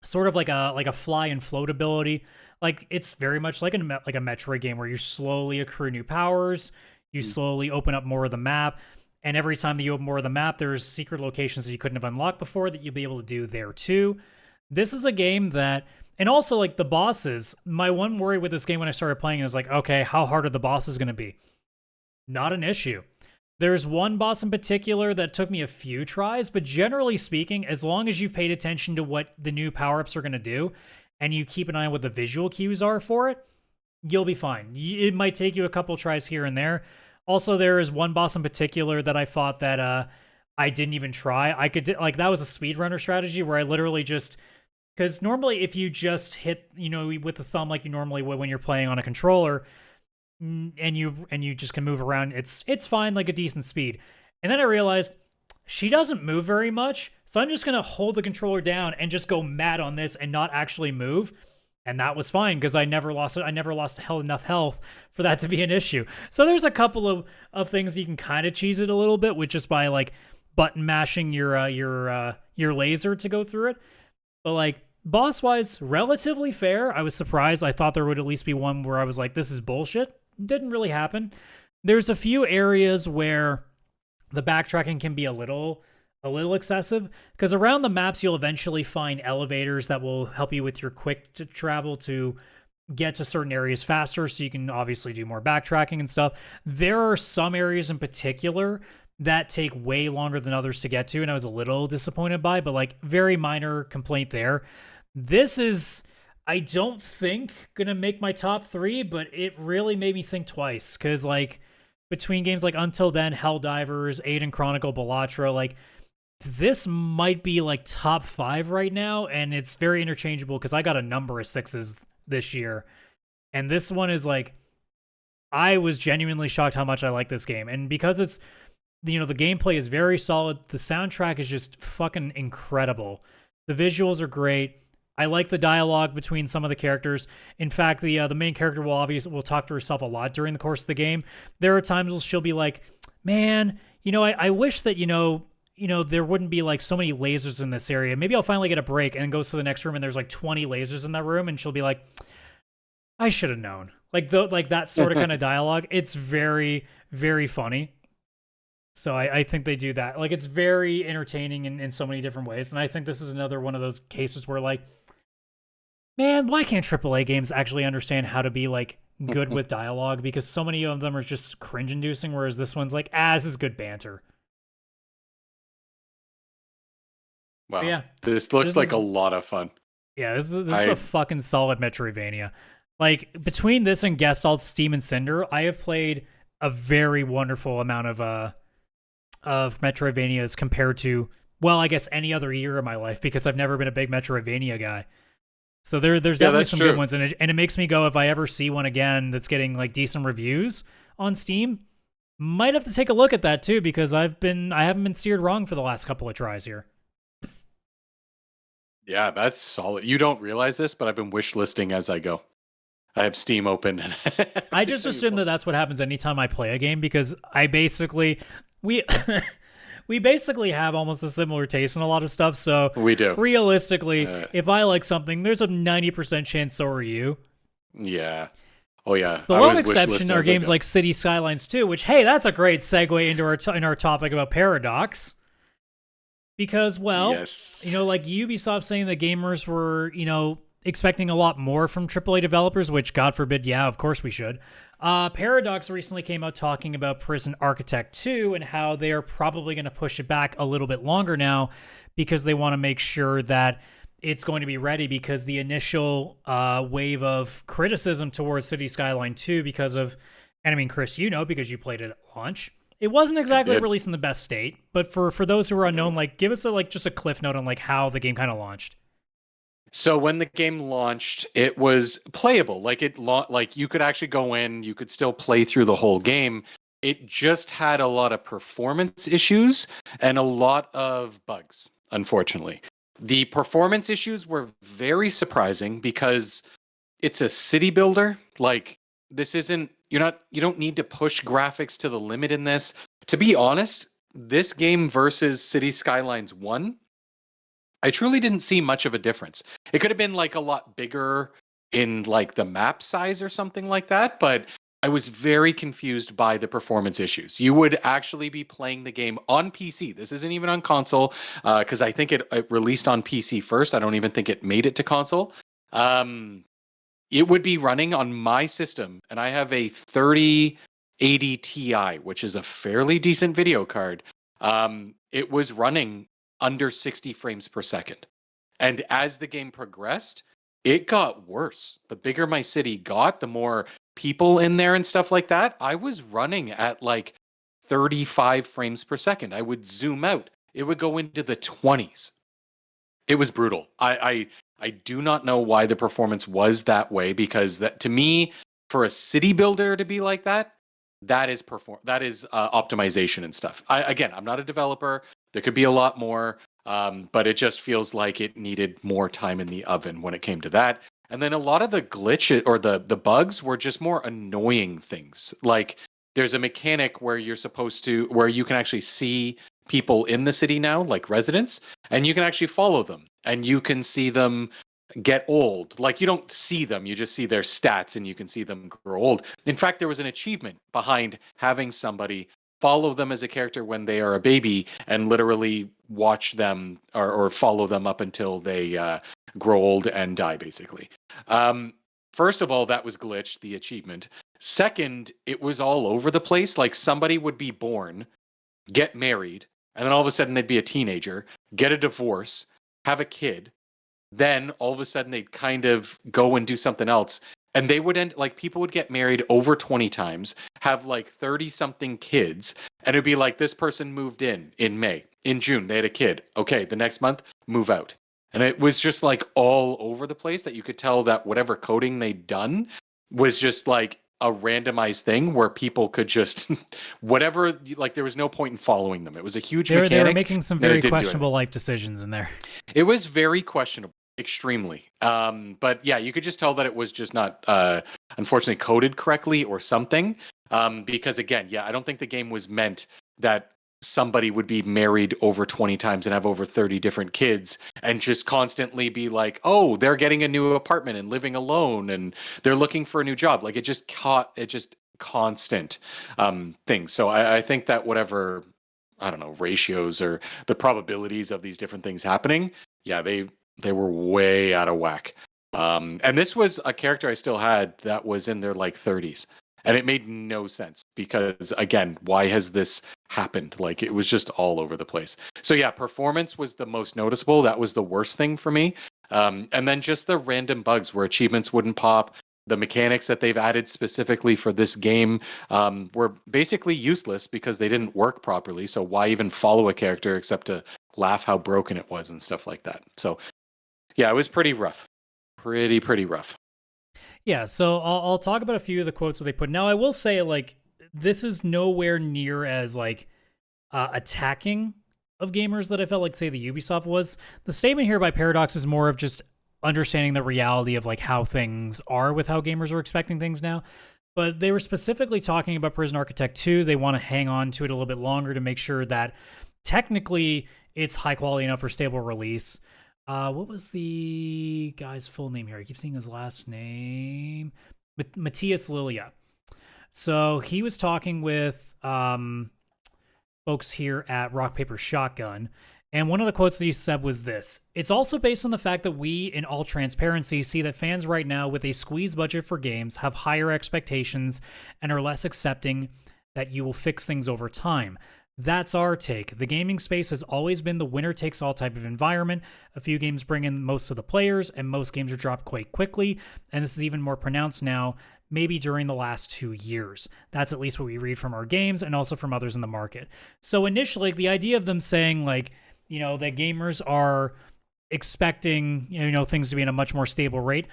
sort of like a fly and float ability. Like it's very much like a Metroid game where you slowly accrue new powers, you slowly open up more of the map, and every time that you open more of the map, there's secret locations that you couldn't have unlocked before that you'll be able to do there too. This is a game that, and also like the bosses, my one worry with this game when I started playing is like, okay, how hard are the bosses going to be? Not an issue. There's one boss in particular that took me a few tries, but generally speaking, as long as you've paid attention to what the new power-ups are going to do, and you keep an eye on what the visual cues are for it, you'll be fine. It might take you a couple tries here and there. Also, there is one boss in particular that I fought that I didn't even try. That was a speedrunner strategy where I literally just, because normally if you just hit, with the thumb like you normally would when you're playing on a controller, and you just can move around, it's fine, like a decent speed. And then I realized she doesn't move very much, so I'm just gonna hold the controller down and just go mad on this and not actually move. And that was fine because I never lost enough health for that to be an issue. So there's a couple of things you can kind of cheese it a little bit with just by like button mashing your laser to go through it. But like boss wise, relatively fair. I was surprised. I thought there would at least be one where I was like, this is bullshit. Didn't really happen. There's a few areas where the backtracking can be a little excessive, because around the maps you'll eventually find elevators that will help you with your quick to travel to get to certain areas faster, so you can obviously do more backtracking and stuff. There are some areas in particular that take way longer than others to get to, and I was a little disappointed by, but like very minor complaint there. This is, I don't think, gonna make my top 3, but it really made me think twice, because like between games like Until Then, Helldivers, Aiden Chronicle, Bellatra, like this might be like top 5 right now, and it's very interchangeable because I got a number of 6s this year, and this one is like, I was genuinely shocked how much I like this game. And because it's, you know, the gameplay is very solid, the soundtrack is just fucking incredible, the visuals are great, I like the dialogue between some of the characters. In fact, the main character will talk to herself a lot during the course of the game. There are times where she'll be like, man, you know, I wish that, you know, there wouldn't be like so many lasers in this area. Maybe I'll finally get a break, and goes to the next room and there's like 20 lasers in that room, and she'll be like, I should have known. Like that sort of kind of dialogue. It's very, very funny. So I think they do that. Like, it's very entertaining in so many different ways. And I think this is another one of those cases where like, man, why can't AAA games actually understand how to be like good with dialogue? Because so many of them are just cringe inducing, whereas this one's like, this is good banter. Wow. Yeah, this looks like a lot of fun. Yeah, this is a fucking solid Metroidvania. Like, between this and Gestalt, Steam, and Cinder, I have played a very wonderful amount of Metroidvanias compared to, well, I guess any other year of my life, because I've never been a big Metroidvania guy. So there's definitely some good ones, and it makes me go, if I ever see one again that's getting like decent reviews on Steam, might have to take a look at that too, because I haven't been steered wrong for the last couple of tries here. Yeah, that's solid. You don't realize this, but I've been wish listing as I go. I have Steam open. And I just assume that that's what happens anytime I play a game, because we basically have almost a similar taste in a lot of stuff. So we do. Realistically, if I like something, there's a 90% chance so are you. Yeah. Oh yeah. The lone exception are games like Cities Skylines 2, which, hey, that's a great segue into our topic about Paradox. Because, well, yes. You know, like Ubisoft saying that gamers were, you know, expecting a lot more from AAA developers, which, God forbid, yeah, of course we should. Paradox recently came out talking about Prison Architect 2 and how they are probably going to push it back a little bit longer now, because they want to make sure that it's going to be ready, because the initial wave of criticism towards Cities Skyline 2 because of, and I mean, Chris, you know, because you played it at launch, it wasn't exactly released in the best state. But for those who are unknown, like, give us just a cliff note on like how the game kind of launched. So when the game launched, it was playable. Like you could actually go in, you could still play through the whole game. It just had a lot of performance issues and a lot of bugs, unfortunately. The performance issues were very surprising because it's a city builder. Like, this isn't, you don't need to push graphics to the limit in this. To be honest, this game versus Cities Skylines 1, I truly didn't see much of a difference. It could have been like a lot bigger in like the map size or something like that, but I was very confused by the performance issues. You would actually be playing the game on PC. This isn't even on console, because I think it released on PC first. I don't even think it made it to console. It would be running on my system, and I have a 3080 Ti, which is a fairly decent video card. It was running under 60 frames per second. And as the game progressed, it got worse. The bigger my city got, the more people in there and stuff like that, I was running at like 35 frames per second. I would zoom out. It would go into the 20s. It was brutal. I do not know why the performance was that way, because that, to me, for a city builder to be like that, that is optimization and stuff. Again, I'm not a developer. There could be a lot more, but it just feels like it needed more time in the oven when it came to that. And then a lot of the glitch or the bugs were just more annoying things. Like, there's a mechanic where you can actually see people in the city now, like residents, and you can actually follow them, and you can see them get old. Like, you don't see them, you just see their stats, and you can see them grow old. In fact, there was an achievement behind having somebody follow them as a character when they are a baby and literally watch them or follow them up until they grow old and die, basically. first of all, that was glitched, the achievement. Second, it was all over the place. Like somebody would be born, get married, and then all of a sudden they'd be a teenager, get a divorce, have a kid. Then all of a sudden they'd kind of go and do something else. And they would end like people would get married over 20 times, have like 30 something kids. And it'd be like this person moved in May. In June, they had a kid. Okay, the next month, move out. And it was just like all over the place that you could tell that whatever coding they'd done was just like a randomized thing where people could just whatever, like there was no point in following them. It was a huge mechanic. They were making some very questionable life decisions in there. It was very questionable, extremely. But yeah, you could just tell that it was just not unfortunately coded correctly or something. Because again, yeah, I don't think the game was meant that somebody would be married over 20 times and have over 30 different kids and just constantly be like, oh, they're getting a new apartment and living alone and they're looking for a new job. Like it just constant things. So I think that whatever, I don't know, ratios or the probabilities of these different things happening, yeah, they were way out of whack. And this was a character I still had that was in their like 30s. And it made no sense because, again, why has this happened? Like, it was just all over the place. So, yeah, performance was the most noticeable. That was the worst thing for me. And then just the random bugs where achievements wouldn't pop. The mechanics that they've added specifically for this game were basically useless because they didn't work properly. So why even follow a character except to laugh how broken it was and stuff like that? So, yeah, it was pretty rough. Pretty rough. Yeah, so I'll talk about a few of the quotes that they put. Now, I will say, like, this is nowhere near as, like, attacking of gamers that I felt like, say, the Ubisoft was. The statement here by Paradox is more of just understanding the reality of, like, how things are with how gamers are expecting things now. But they were specifically talking about Prison Architect 2. They want to hang on to it a little bit longer to make sure that technically it's high quality enough for stable release. What was the guy's full name here? I keep seeing his last name. Matthias Lilia. So he was talking with folks here at Rock, Paper, Shotgun. And one of the quotes that he said was this: "It's also based on the fact that we, in all transparency, see that fans right now with a squeezed budget for games have higher expectations and are less accepting that you will fix things over time. That's our take. The gaming space has always been the winner-takes-all type of environment. A few games bring in most of the players, and most games are dropped quite quickly, and this is even more pronounced now, maybe during the last 2 years. That's at least what we read from our games and also from others in the market." So initially, the idea of them saying, like, you know, that gamers are expecting, you know, things to be in a much more stable rate,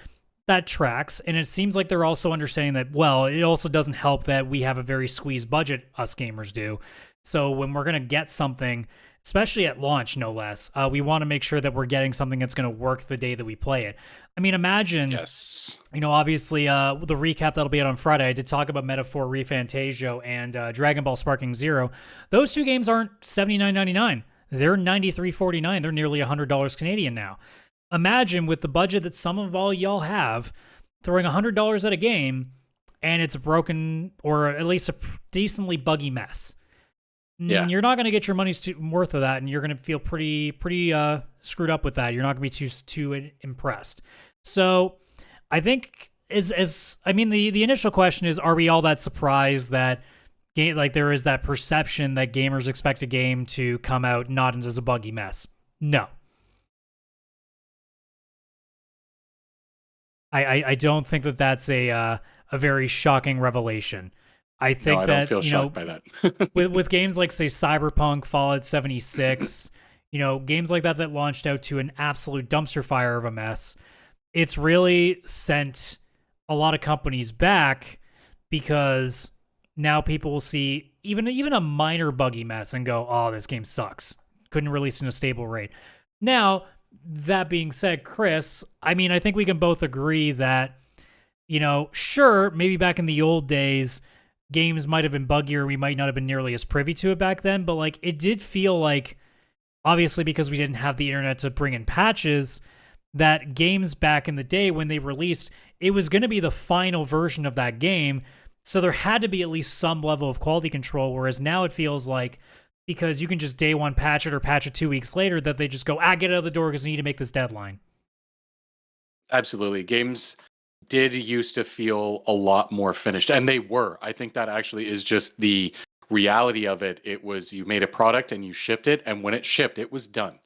that tracks. And it seems like they're also understanding that, well, it also doesn't help that we have a very squeezed budget, us gamers do. So when we're going to get something, especially at launch, no less, we want to make sure that we're getting something that's going to work the day that we play it. I mean, imagine, yes, you know, obviously the recap that'll be out on Friday, I did talk about Metaphor ReFantasia and Dragon Ball Sparking Zero. Those two games aren't $79.99. They're $93.49. They're nearly $100 Canadian now. Imagine with the budget that some of all y'all have, throwing $100 at a game and it's broken or at least a decently buggy mess. Yeah. You're not going to get your money's worth of that, and you're going to feel pretty screwed up with that. You're not going to be too impressed. So I think the initial question is, are we all that surprised that there is that perception that gamers expect a game to come out not as a buggy mess? No. I don't think that that's a very shocking revelation. I think I don't feel shocked by that. with games like, say, Cyberpunk, Fallout 76, you know, games like that launched out to an absolute dumpster fire of a mess, it's really sent a lot of companies back because now people will see even a minor buggy mess and go, oh, this game sucks. Couldn't release in a stable rate. Now, that being said, Chris, I mean, I think we can both agree that, you know, sure, maybe back in the old days, games might have been buggier. We might not have been nearly as privy to it back then, but like it did feel like, obviously because we didn't have the internet to bring in patches, that games back in the day when they released, it was going to be the final version of that game. So there had to be at least some level of quality control. Whereas now it feels like, because you can just day one patch it or patch it 2 weeks later, that they just go, get it out of the door because we need to make this deadline. Absolutely. Games did used to feel a lot more finished, and they were. I think that actually is just the reality of it. It was, you made a product and you shipped it, and when it shipped, it was done.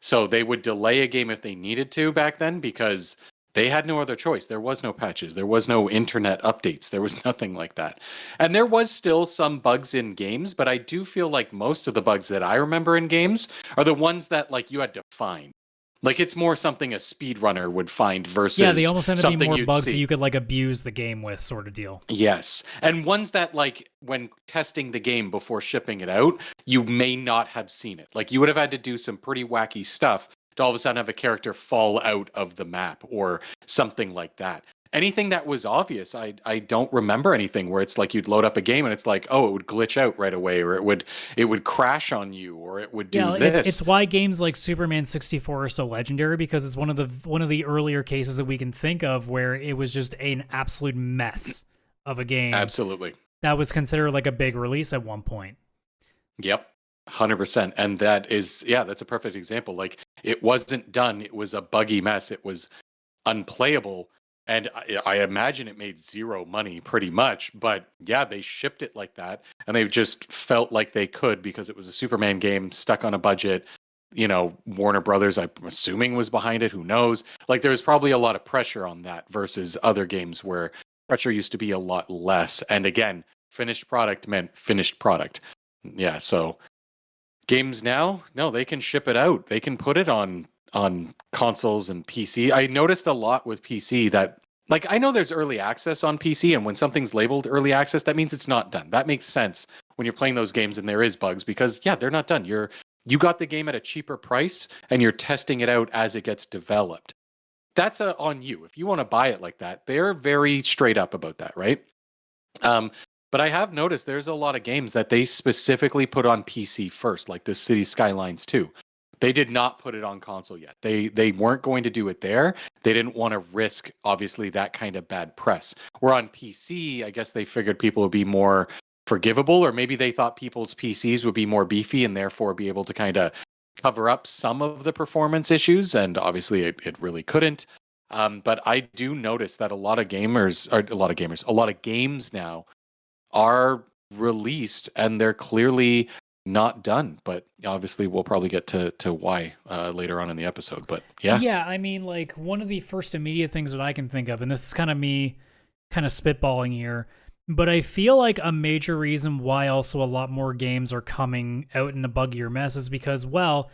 So they would delay a game if they needed to back then because they had no other choice. There was no patches, there was no internet updates, there was nothing like that. And there was still some bugs in games, but I do feel like most of the bugs that I remember in games are the ones that like you had to find. Like it's more something a speedrunner would find versus Yeah, they almost tend to be something more you'd bugs see. that you could like abuse the game with, sort of deal. Yes. And ones that, like, when testing the game before shipping it out, you may not have seen it. Like, you would have had to do some pretty wacky stuff to all of a sudden have a character fall out of the map or something like that. Anything that was obvious, I don't remember anything where it's like you'd load up a game and it's like, oh, it would glitch out right away, or it would crash on you, or it would do Yeah, this. it's why games like Superman 64 are so legendary, because it's one of the earlier cases that we can think of where it was just an absolute mess of a game. Absolutely. That was considered like a big release at one point. Yep. 100%. And that is, yeah, that's a perfect example. Like, it wasn't done. It was a buggy mess. It was unplayable. And I imagine it made zero money pretty much. But yeah, they shipped it like that. And they just felt like they could because it was a Superman game stuck on a budget. You know, Warner Brothers, I'm assuming, was behind it. Who knows? Like, there was probably a lot of pressure on that versus other games where pressure used to be a lot less. And again, finished product meant finished product. Yeah, so games now, no, they can ship it out. They can put it on consoles and PC. I noticed a lot with PC that, like, I know there's early access on PC, and when something's labeled early access, that means it's not done. That makes sense when you're playing those games and there is bugs because yeah, they're not done. You got the game at a cheaper price and you're testing it out as it gets developed. That's on you. If you want to buy it like that, they're very straight up about that, right? But I have noticed there's a lot of games that they specifically put on PC first, like the Cities Skylines 2. They did not put it on console yet. They weren't going to do it there. They didn't want to risk, obviously, that kind of bad press. Where on PC, I guess they figured people would be more forgivable, or maybe they thought people's PCs would be more beefy and therefore be able to kind of cover up some of the performance issues. And obviously, it really couldn't. But I do notice that a lot of games now are released and they're clearly not done, but obviously we'll probably get to why later on in the episode. But Yeah, I mean, like, one of the first immediate things that I can think of, and this is kind of me kind of spitballing here, but I feel like a major reason why also a lot more games are coming out in a buggier mess is because, well,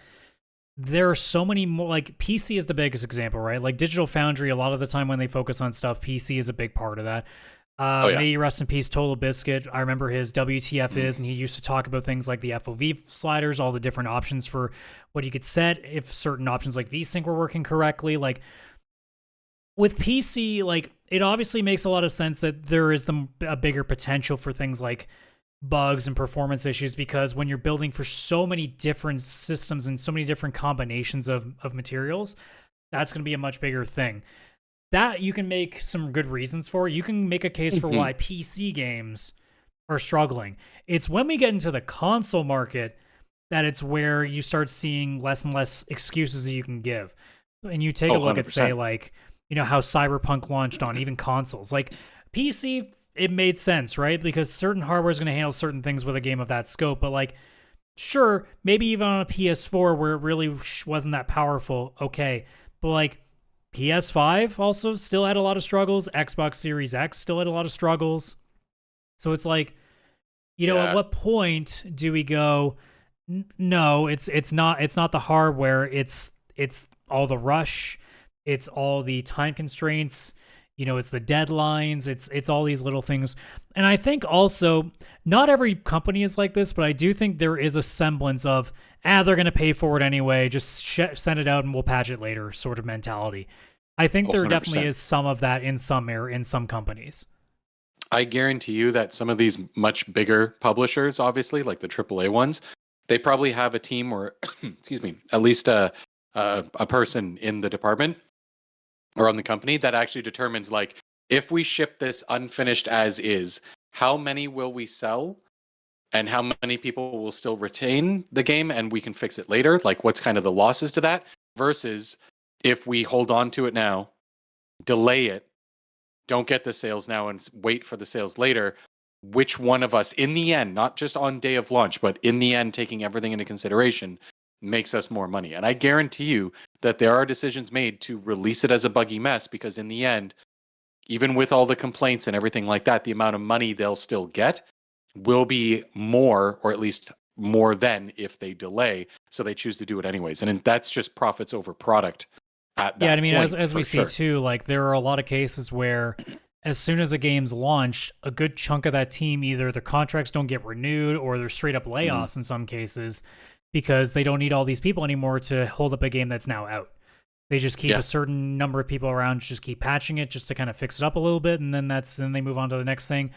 there are so many more, like, PC is the biggest example, right? Like, Digital Foundry, a lot of the time when they focus on stuff, PC is a big part of that. May you rest in peace, Total Biscuit. I remember his WTF is, and he used to talk about things like the FOV sliders, all the different options for what you could set if certain options like VSync were working correctly. Like, with PC, like, it obviously makes a lot of sense that there is a bigger potential for things like bugs and performance issues, because when you're building for so many different systems and so many different combinations of materials, that's going to be a much bigger thing. That you can make some good reasons for. You can make a case for why PC games are struggling. It's when we get into the console market that it's where you start seeing less and less excuses that you can give. And you take a look 100%. at, say, like, you know, how Cyberpunk launched on even consoles. Like, PC, it made sense, right? Because certain hardware is going to handle certain things with a game of that scope. But, like, sure, maybe even on a PS4 where it really wasn't that powerful, okay. But, like, PS5 also still had a lot of struggles. Xbox Series X still had a lot of struggles. So it's like, you know, at what point do we go, no, it's not the hardware, it's all the rush, it's all the time constraints, you know, it's the deadlines, it's all these little things. And I think also not every company is like this, but I do think there is a semblance of, they're going to pay for it anyway, just send it out and we'll patch it later sort of mentality. I think there 100%. definitely is some of that in some companies. I guarantee you that some of these much bigger publishers, obviously, like the AAA ones, they probably have a team or, excuse me, at least a person in the department or on the company that actually determines, like, if we ship this unfinished as is, how many will we sell? And how many people will still retain the game and we can fix it later? Like, what's kind of the losses to that? Versus if we hold on to it now, delay it, don't get the sales now and wait for the sales later, which one of us, in the end, not just on day of launch, but in the end, taking everything into consideration, makes us more money? And I guarantee you that there are decisions made to release it as a buggy mess, because in the end, even with all the complaints and everything like that, the amount of money they'll still get will be more, or at least more than if they delay. So they choose to do it anyways. And that's just profits over product at that Yeah, I mean, point, as we see too, like there are a lot of cases where as soon as a game's launched, a good chunk of that team, either their contracts don't get renewed or they're straight up layoffs in some cases, because they don't need all these people anymore to hold up a game that's now out. They just keep a certain number of people around, just keep patching it just to kind of fix it up a little bit, and then they move on to the next thing,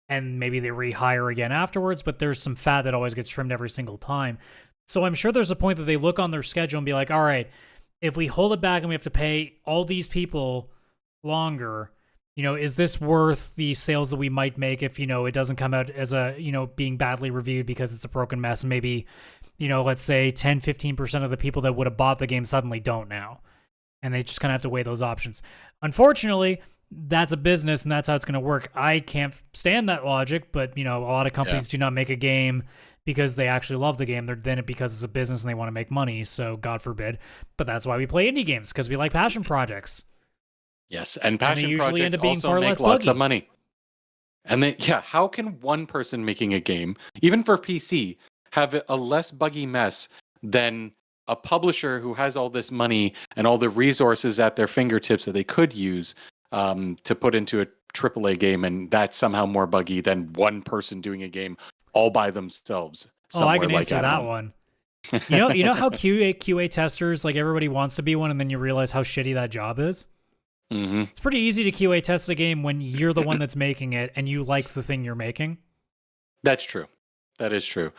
and maybe they rehire again afterwards, but there's some fat that always gets trimmed every single time. So I'm sure there's a point that they look on their schedule and be like, all right, if we hold it back and we have to pay all these people longer, is this worth the sales that we might make if, it doesn't come out as a, being badly reviewed because it's a broken mess? And maybe, let's say 10, 15% of the people that would have bought the game suddenly don't now. And they just kind of have to weigh those options. Unfortunately, that's a business and that's how it's going to work. I can't stand that logic, but, a lot of companies do not make a game because they actually love the game. They're doing it because it's a business and they want to make money. So God forbid. But that's why we play indie games, because we like passion projects. Yes, and passion projects end up being also far make less lots buggy. of money. And then, how can one person making a game, even for PC, have a less buggy mess than a publisher who has all this money and all the resources at their fingertips that they could use to put into a AAA game, and that's somehow more buggy than one person doing a game all by themselves? I can answer that one. You know how QA testers, like everybody wants to be one, and then you realize how shitty that job is? Mm-hmm. It's pretty easy to QA test a game when you're the one that's making it and you like the thing you're making. That's true. That is true.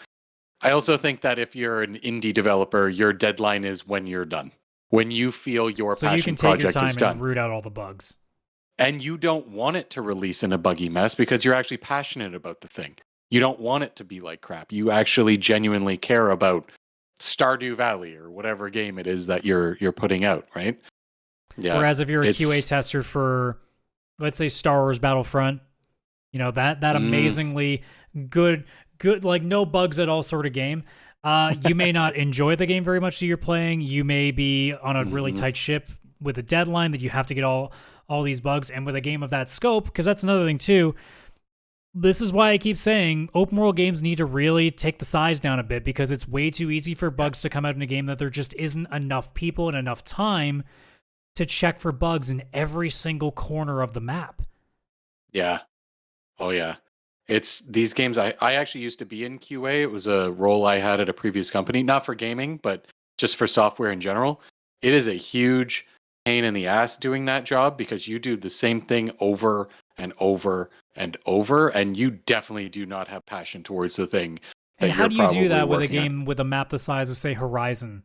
I also think that if you're an indie developer, your deadline is when you're done. When you feel your passion project is done. So you can take your time and root out all the bugs. And you don't want it to release in a buggy mess because you're actually passionate about the thing. You don't want it to be like crap. You actually genuinely care about Stardew Valley or whatever game it is that you're putting out, right? Yeah. Whereas if you're a QA tester for, let's say, Star Wars Battlefront, that amazingly good, like no bugs at all sort of game. You may not enjoy the game very much that you're playing. You may be on a really tight ship with a deadline that you have to get all these bugs. And with a game of that scope, because that's another thing too, this is why I keep saying open world games need to really take the size down a bit, because it's way too easy for bugs to come out in a game that there just isn't enough people and enough time to check for bugs in every single corner of the map. Yeah. Oh, yeah. It's these games. I actually used to be in QA. It was a role I had at a previous company, not for gaming, but just for software in general. It is a huge pain in the ass doing that job, because you do the same thing over and over and over, and you definitely do not have passion towards the thing. And how do you do that with a game with a map the size of, say, Horizon?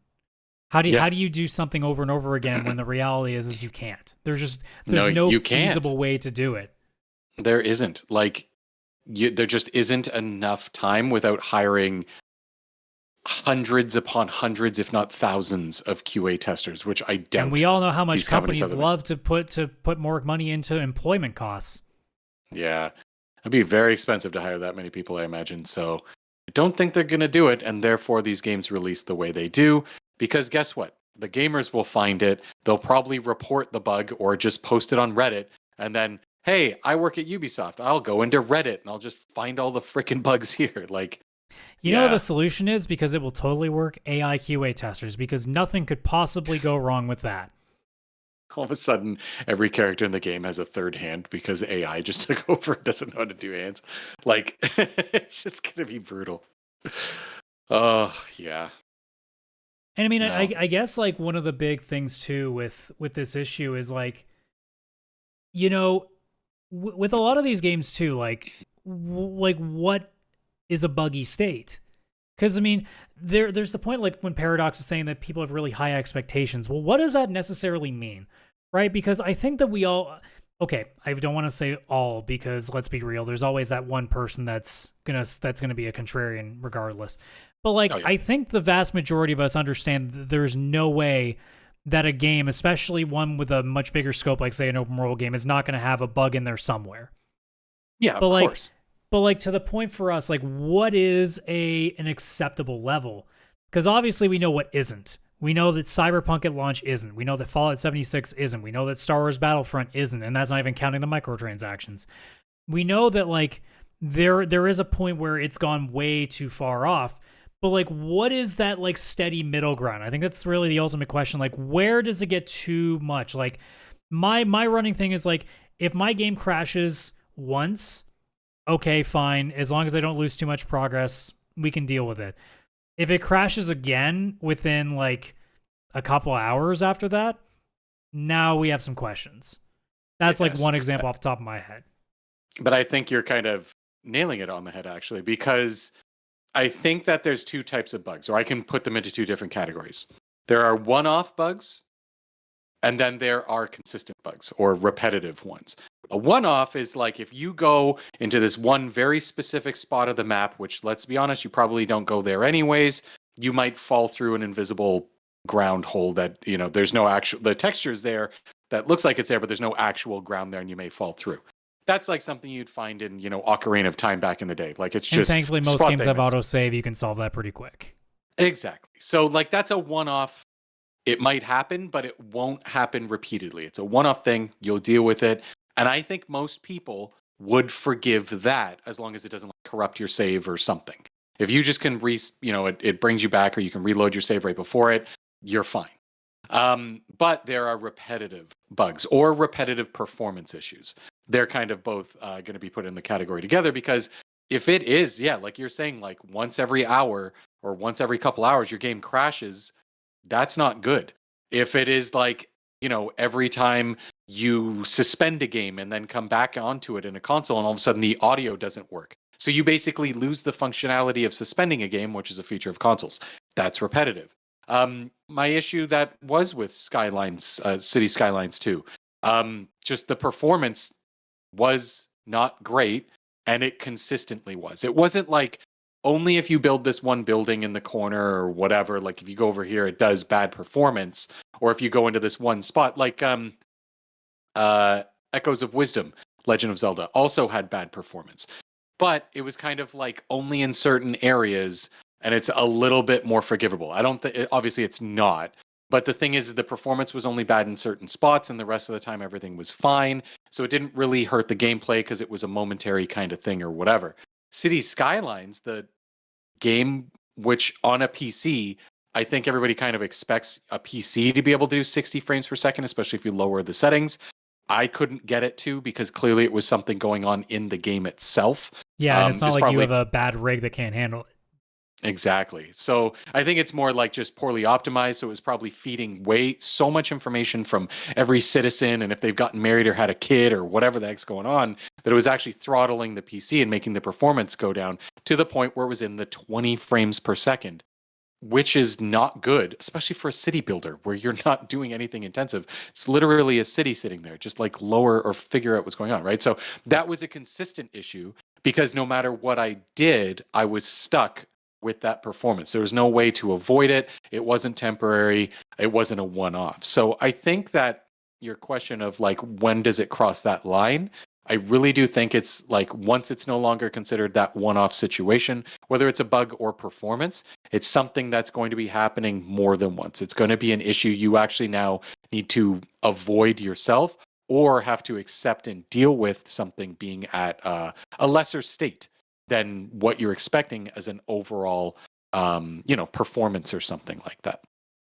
How do you do something over and over again when the reality is you can't? There's no feasible way to do it. There isn't. There just isn't enough time without hiring hundreds upon hundreds, if not thousands, of QA testers, which I doubt. And we all know how much companies love to put more money into employment costs. Yeah, it'd be very expensive to hire that many people, I imagine. So I don't think they're going to do it, and therefore these games release the way they do. Because guess what? The gamers will find it. They'll probably report the bug or just post it on Reddit, and then, hey, I work at Ubisoft. I'll go into Reddit and I'll just find all the freaking bugs here. You know what the solution is? Because it will totally work? AI QA testers, because nothing could possibly go wrong with that. All of a sudden, every character in the game has a third hand because AI just took over and doesn't know how to do hands. It's just going to be brutal. Oh, yeah. And I mean, no. I guess one of the big things too with this issue is with a lot of these games too, what is a buggy state? Because I mean, there's the point when Paradox is saying that people have really high expectations. Well, what does that necessarily mean, right? Because I think that we all, okay, I don't want to say all, because let's be real, there's always that one person that's gonna be a contrarian regardless. But I think the vast majority of us understand that there's no way that a game, especially one with a much bigger scope, like say an open world game, is not going to have a bug in there somewhere. Yeah, But of like, course. but like to the point for us, like what is an acceptable level? Because obviously we know what isn't. We know that Cyberpunk at launch isn't. We know that Fallout 76 isn't. We know that Star Wars Battlefront isn't, and that's not even counting the microtransactions. We know that like there is a point where it's gone way too far off. But like what is that like steady middle ground? I think that's really the ultimate question. Like where does it get too much? Like my running thing is like if my game crashes once, okay, fine. As long as I don't lose too much progress, we can deal with it. If it crashes again within like a couple hours after that, now we have some questions. That's like Yes. one example off the top of my head. But I think you're kind of nailing it on the head, actually, because I think that there's two types of bugs, or I can put them into two different categories. There are one-off bugs, and then there are consistent bugs or repetitive ones. A one-off is like if you go into this one very specific spot of the map, which let's be honest, you probably don't go there anyways, you might fall through an invisible ground hole that, there's no actual, the texture's there that looks like it's there, but there's no actual ground there and you may fall through. That's like something you'd find in, Ocarina of Time back in the day. Like it's And just thankfully most spot games they have miss. autosave. You can solve that pretty quick. Exactly. So like that's a one-off. It might happen, but it won't happen repeatedly. It's a one-off thing. You'll deal with it. And I think most people would forgive that as long as it doesn't corrupt your save or something. If you just can it brings you back or you can reload your save right before it, you're fine. But there are repetitive bugs or repetitive performance issues. They're kind of both going to be put in the category together because if it is, like you're saying, like once every hour or once every couple hours, your game crashes, that's not good. If it is like, every time you suspend a game and then come back onto it in a console and all of a sudden the audio doesn't work. So you basically lose the functionality of suspending a game, which is a feature of consoles. That's repetitive. My issue that was with Skylines, Cities Skylines 2, just the performance was not great, and it consistently was. It wasn't like only if you build this one building in the corner or whatever, like if you go over here, it does bad performance, or if you go into this one spot, like Echoes of Wisdom, Legend of Zelda, also had bad performance. But it was kind of like only in certain areas, and it's a little bit more forgivable. I don't think, obviously it's not, but the thing is the performance was only bad in certain spots, and the rest of the time everything was fine. So it didn't really hurt the gameplay because it was a momentary kind of thing or whatever. Cities Skylines, the game which on a PC, I think everybody kind of expects a PC to be able to do 60 frames per second, especially if you lower the settings. I couldn't get it to because clearly it was something going on in the game itself. Yeah, and it's not like probably, you have a bad rig that can't handle it. Exactly. So I think it's more like just poorly optimized. So it was probably feeding so much information from every citizen, and if they've gotten married or had a kid or whatever the heck's going on, that it was actually throttling the PC and making the performance go down to the point where it was in the 20 frames per second, which is not good, especially for a city builder where you're not doing anything intensive. It's literally a city sitting there, just like lower or figure out what's going on, right? So that was a consistent issue because no matter what I did, I was stuck with that performance. There was no way to avoid it. It wasn't temporary. It wasn't a one-off. So I think that your question of like, when does it cross that line? I really do think it's like once it's no longer considered that one-off situation, whether it's a bug or performance, it's something that's going to be happening more than once. It's going to be an issue you actually now need to avoid yourself or have to accept and deal with something being at a lesser state than what you're expecting as an overall, performance or something like that.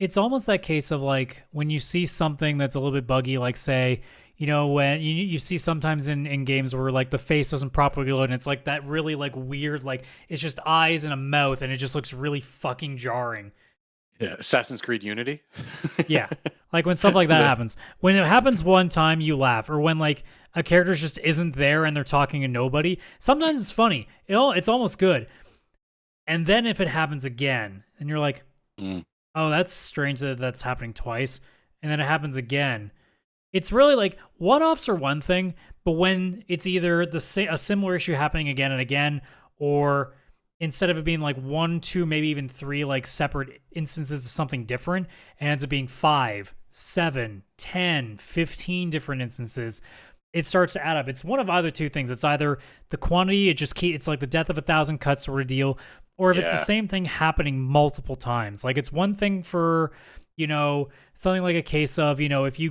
It's almost that case of like when you see something that's a little bit buggy, like say, when you see sometimes in games where like the face doesn't properly load and it's like that really like weird, like it's just eyes and a mouth and it just looks really fucking jarring. Yeah, Assassin's Creed Unity. Yeah, like when stuff like that happens. When it happens one time, you laugh, or when like a character just isn't there and they're talking to nobody. Sometimes it's funny. It's almost good. And then if it happens again, and you're like, oh, that's strange that that's happening twice, and then it happens again. It's really like one-offs are one thing, but when it's either a similar issue happening again and again, or instead of it being like 1, 2, maybe even 3 like separate instances of something different, it ends up being 5 7, 10, 15 different instances, it starts to add up. It's one of either two things. It's either the quantity, it's like the death of 1,000 cuts sort of deal, or if it's the same thing happening multiple times. Like, it's one thing for, something like a case of, if you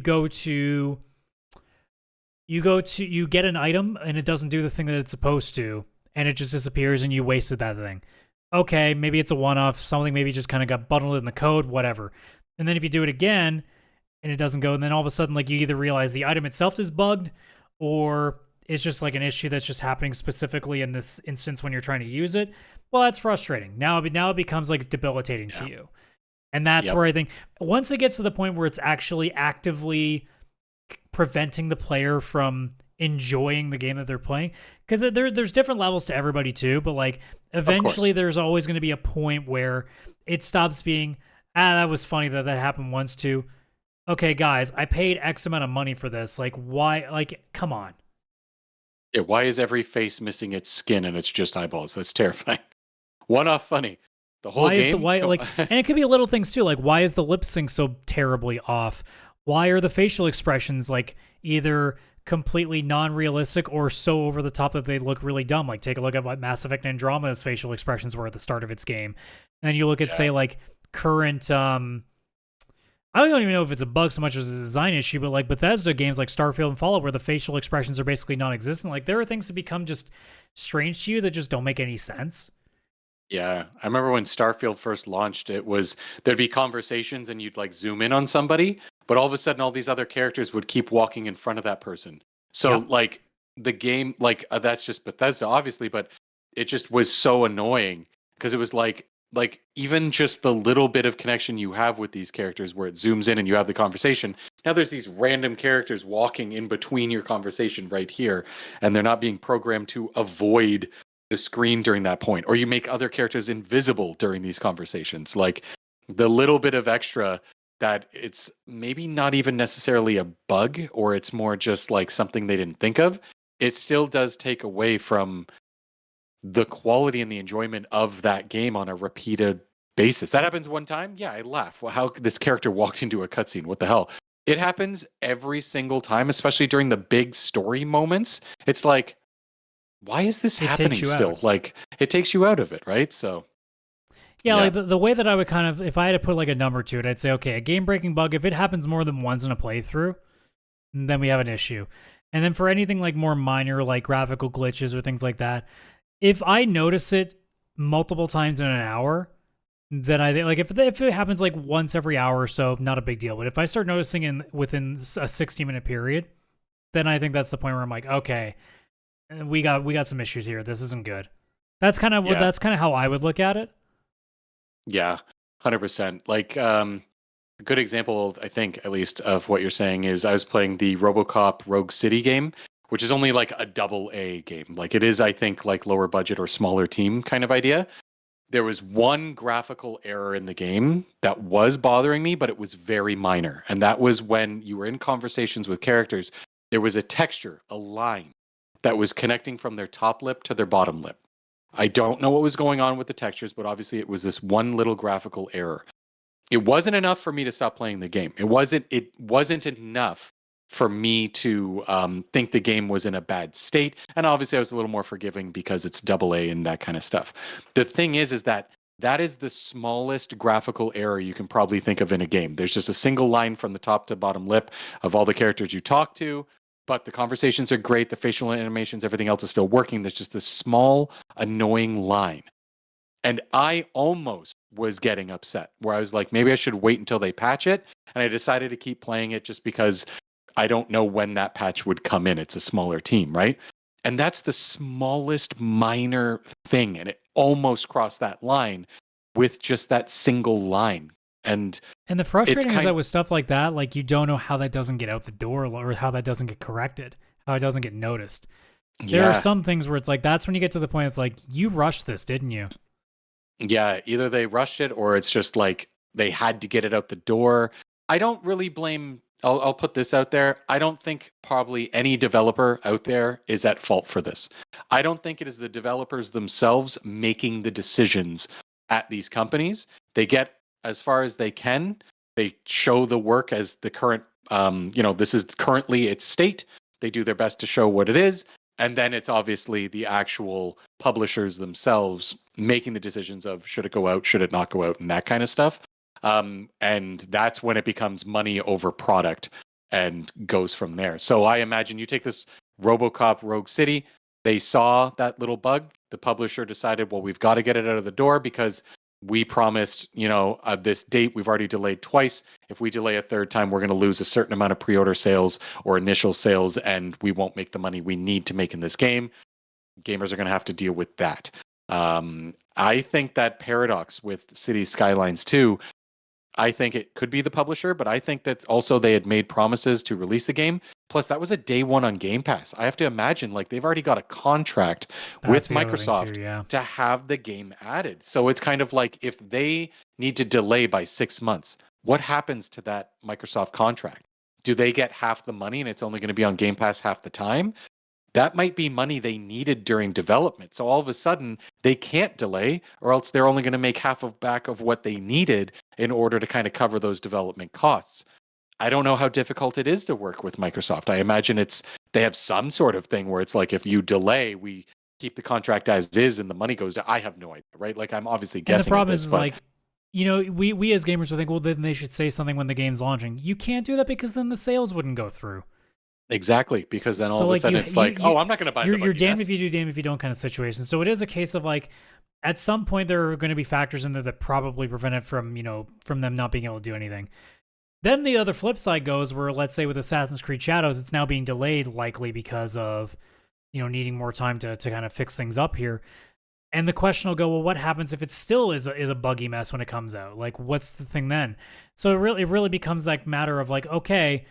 get an item and it doesn't do the thing that it's supposed to, and it just disappears and you wasted that thing. Okay, maybe it's a one-off, something maybe just kind of got bundled in the code, whatever. And then if you do it again and it doesn't go, and then all of a sudden, like, you either realize the item itself is bugged, or it's just like an issue that's just happening specifically in this instance when you're trying to use it. Well, that's frustrating. Now it becomes like debilitating to you. And that's where I think once it gets to the point where it's actually actively preventing the player from enjoying the game that they're playing, because there's different levels to everybody too, but like eventually there's always going to be a point where it stops being, that was funny that happened once too. Okay, guys, I paid X amount of money for this. Like, why? Like, come on. Yeah, why is every face missing its skin and it's just eyeballs? That's terrifying. One-off funny. The whole game. And it could be little things too. Like, why is the lip sync so terribly off? Why are the facial expressions like either completely non-realistic or so over the top that they look really dumb? Like, take a look at what Mass Effect Andromeda's facial expressions were at the start of its game. And then you look at, say, like current, I don't even know if it's a bug so much as a design issue, but like Bethesda games like Starfield and Fallout, where the facial expressions are basically non-existent. Like, there are things that become just strange to you that just don't make any sense. Yeah, I remember when Starfield first launched, there'd be conversations and you'd like zoom in on somebody, but all of a sudden all these other characters would keep walking in front of that person. So like the game, like that's just Bethesda, obviously, but it just was so annoying because it was like even just the little bit of connection you have with these characters where it zooms in and you have the conversation. Now there's these random characters walking in between your conversation right here, and they're not being programmed to avoid the screen during that point, or you make other characters invisible during these conversations. Like, the little bit of extra that it's maybe not even necessarily a bug, or it's more just like something they didn't think of, it still does take away from the quality and the enjoyment of that game on a repeated basis. That happens one time, yeah, I laugh. Well, how this character walked into a cutscene, what the hell? It happens every single time, especially during the big story moments. It's like, why is this happening still? Like, it takes you out of it, right? So like the way that I would kind of, if I had to put like a number to it, I'd say, okay, a game-breaking bug, if it happens more than once in a playthrough, then we have an issue. And then for anything like more minor, like graphical glitches or things like that, if I notice it multiple times in an hour, then I think, like, if it happens like once every hour or so, not a big deal. But if I start noticing within a 60-minute period, then I think that's the point where I'm like, okay, we got some issues here. This isn't good. That's kind of how I would look at it. Yeah, 100%. Like, a good example, I think, at least, of what you're saying is I was playing the RoboCop Rogue City game, which is only like a AA game. Like, it is, I think, like lower budget or smaller team kind of idea. There was one graphical error in the game that was bothering me, but it was very minor. And that was when you were in conversations with characters, there was a texture, a line that was connecting from their top lip to their bottom lip. I don't know what was going on with the textures, but obviously it was this one little graphical error. It wasn't enough for me to stop playing the game. It wasn't enough for me to think the game was in a bad state. And obviously I was a little more forgiving because it's AA and that kind of stuff. The thing is that is the smallest graphical error you can probably think of in a game. There's just a single line from the top to bottom lip of all the characters you talk to, but the conversations are great. The facial animations, everything else is still working. There's just this small, annoying line. And I almost was getting upset where I was like, maybe I should wait until they patch it. And I decided to keep playing it just because I don't know when that patch would come in. It's a smaller team, right? And that's the smallest minor thing. And it almost crossed that line with just that single line. And the frustrating is that with stuff like that, like, you don't know how that doesn't get out the door or how that doesn't get corrected, how it doesn't get noticed. There are some things where it's like, that's when you get to the point, it's like, you rushed this, didn't you? Yeah, either they rushed it or it's just like they had to get it out the door. I don't really blame, I'll put this out there. I don't think probably any developer out there is at fault for this. I don't think it is the developers themselves making the decisions at these companies. They get as far as they can, They show the work as the current, this is currently its state. They do their best to show what it is. And then it's obviously the actual publishers themselves making the decisions of should it go out, should it not go out, and that kind of stuff. And that's when it becomes money over product and goes from there. So I imagine you take this RoboCop Rogue City, they saw that little bug. The publisher decided, well, we've got to get it out of the door because we promised, this date. We've already delayed twice. If we delay a third time, we're going to lose a certain amount of pre-order sales or initial sales, and we won't make the money we need to make in this game. Gamers are going to have to deal with that. I think that paradox with Cities Skylines 2, I think it could be the publisher, but I think that also they had made promises to release the game. Plus, that was a day one on Game Pass. I have to imagine they've already got a contract with Microsoft to have the game added. So it's kind of like if they need to delay by 6 months, what happens to that Microsoft contract? Do they get half the money and it's only going to be on Game Pass half the time? That might be money they needed during development. So all of a sudden, they can't delay, or else they're only going to make half of back of what they needed in order to kind of cover those development costs. I don't know how difficult it is to work with Microsoft. I imagine they have some sort of thing where it's like, if you delay, we keep the contract as is and the money goes down. I have no idea, right? Like, I'm obviously guessing. And the problem is we as gamers would think, well, then they should say something when the game's launching. You can't do that because then the sales wouldn't go through. Exactly, because then all of a sudden it's I'm not going to buy the buggy. You're damned if you do, damned if you don't kind of situation. So it is a case of at some point there are going to be factors in there that probably prevent it from them not being able to do anything. Then the other flip side goes where, let's say with Assassin's Creed Shadows, it's now being delayed likely because of, needing more time to kind of fix things up here. And the question will go, well, what happens if it still is a buggy mess when it comes out? Like, what's the thing then? So it really becomes matter of okay,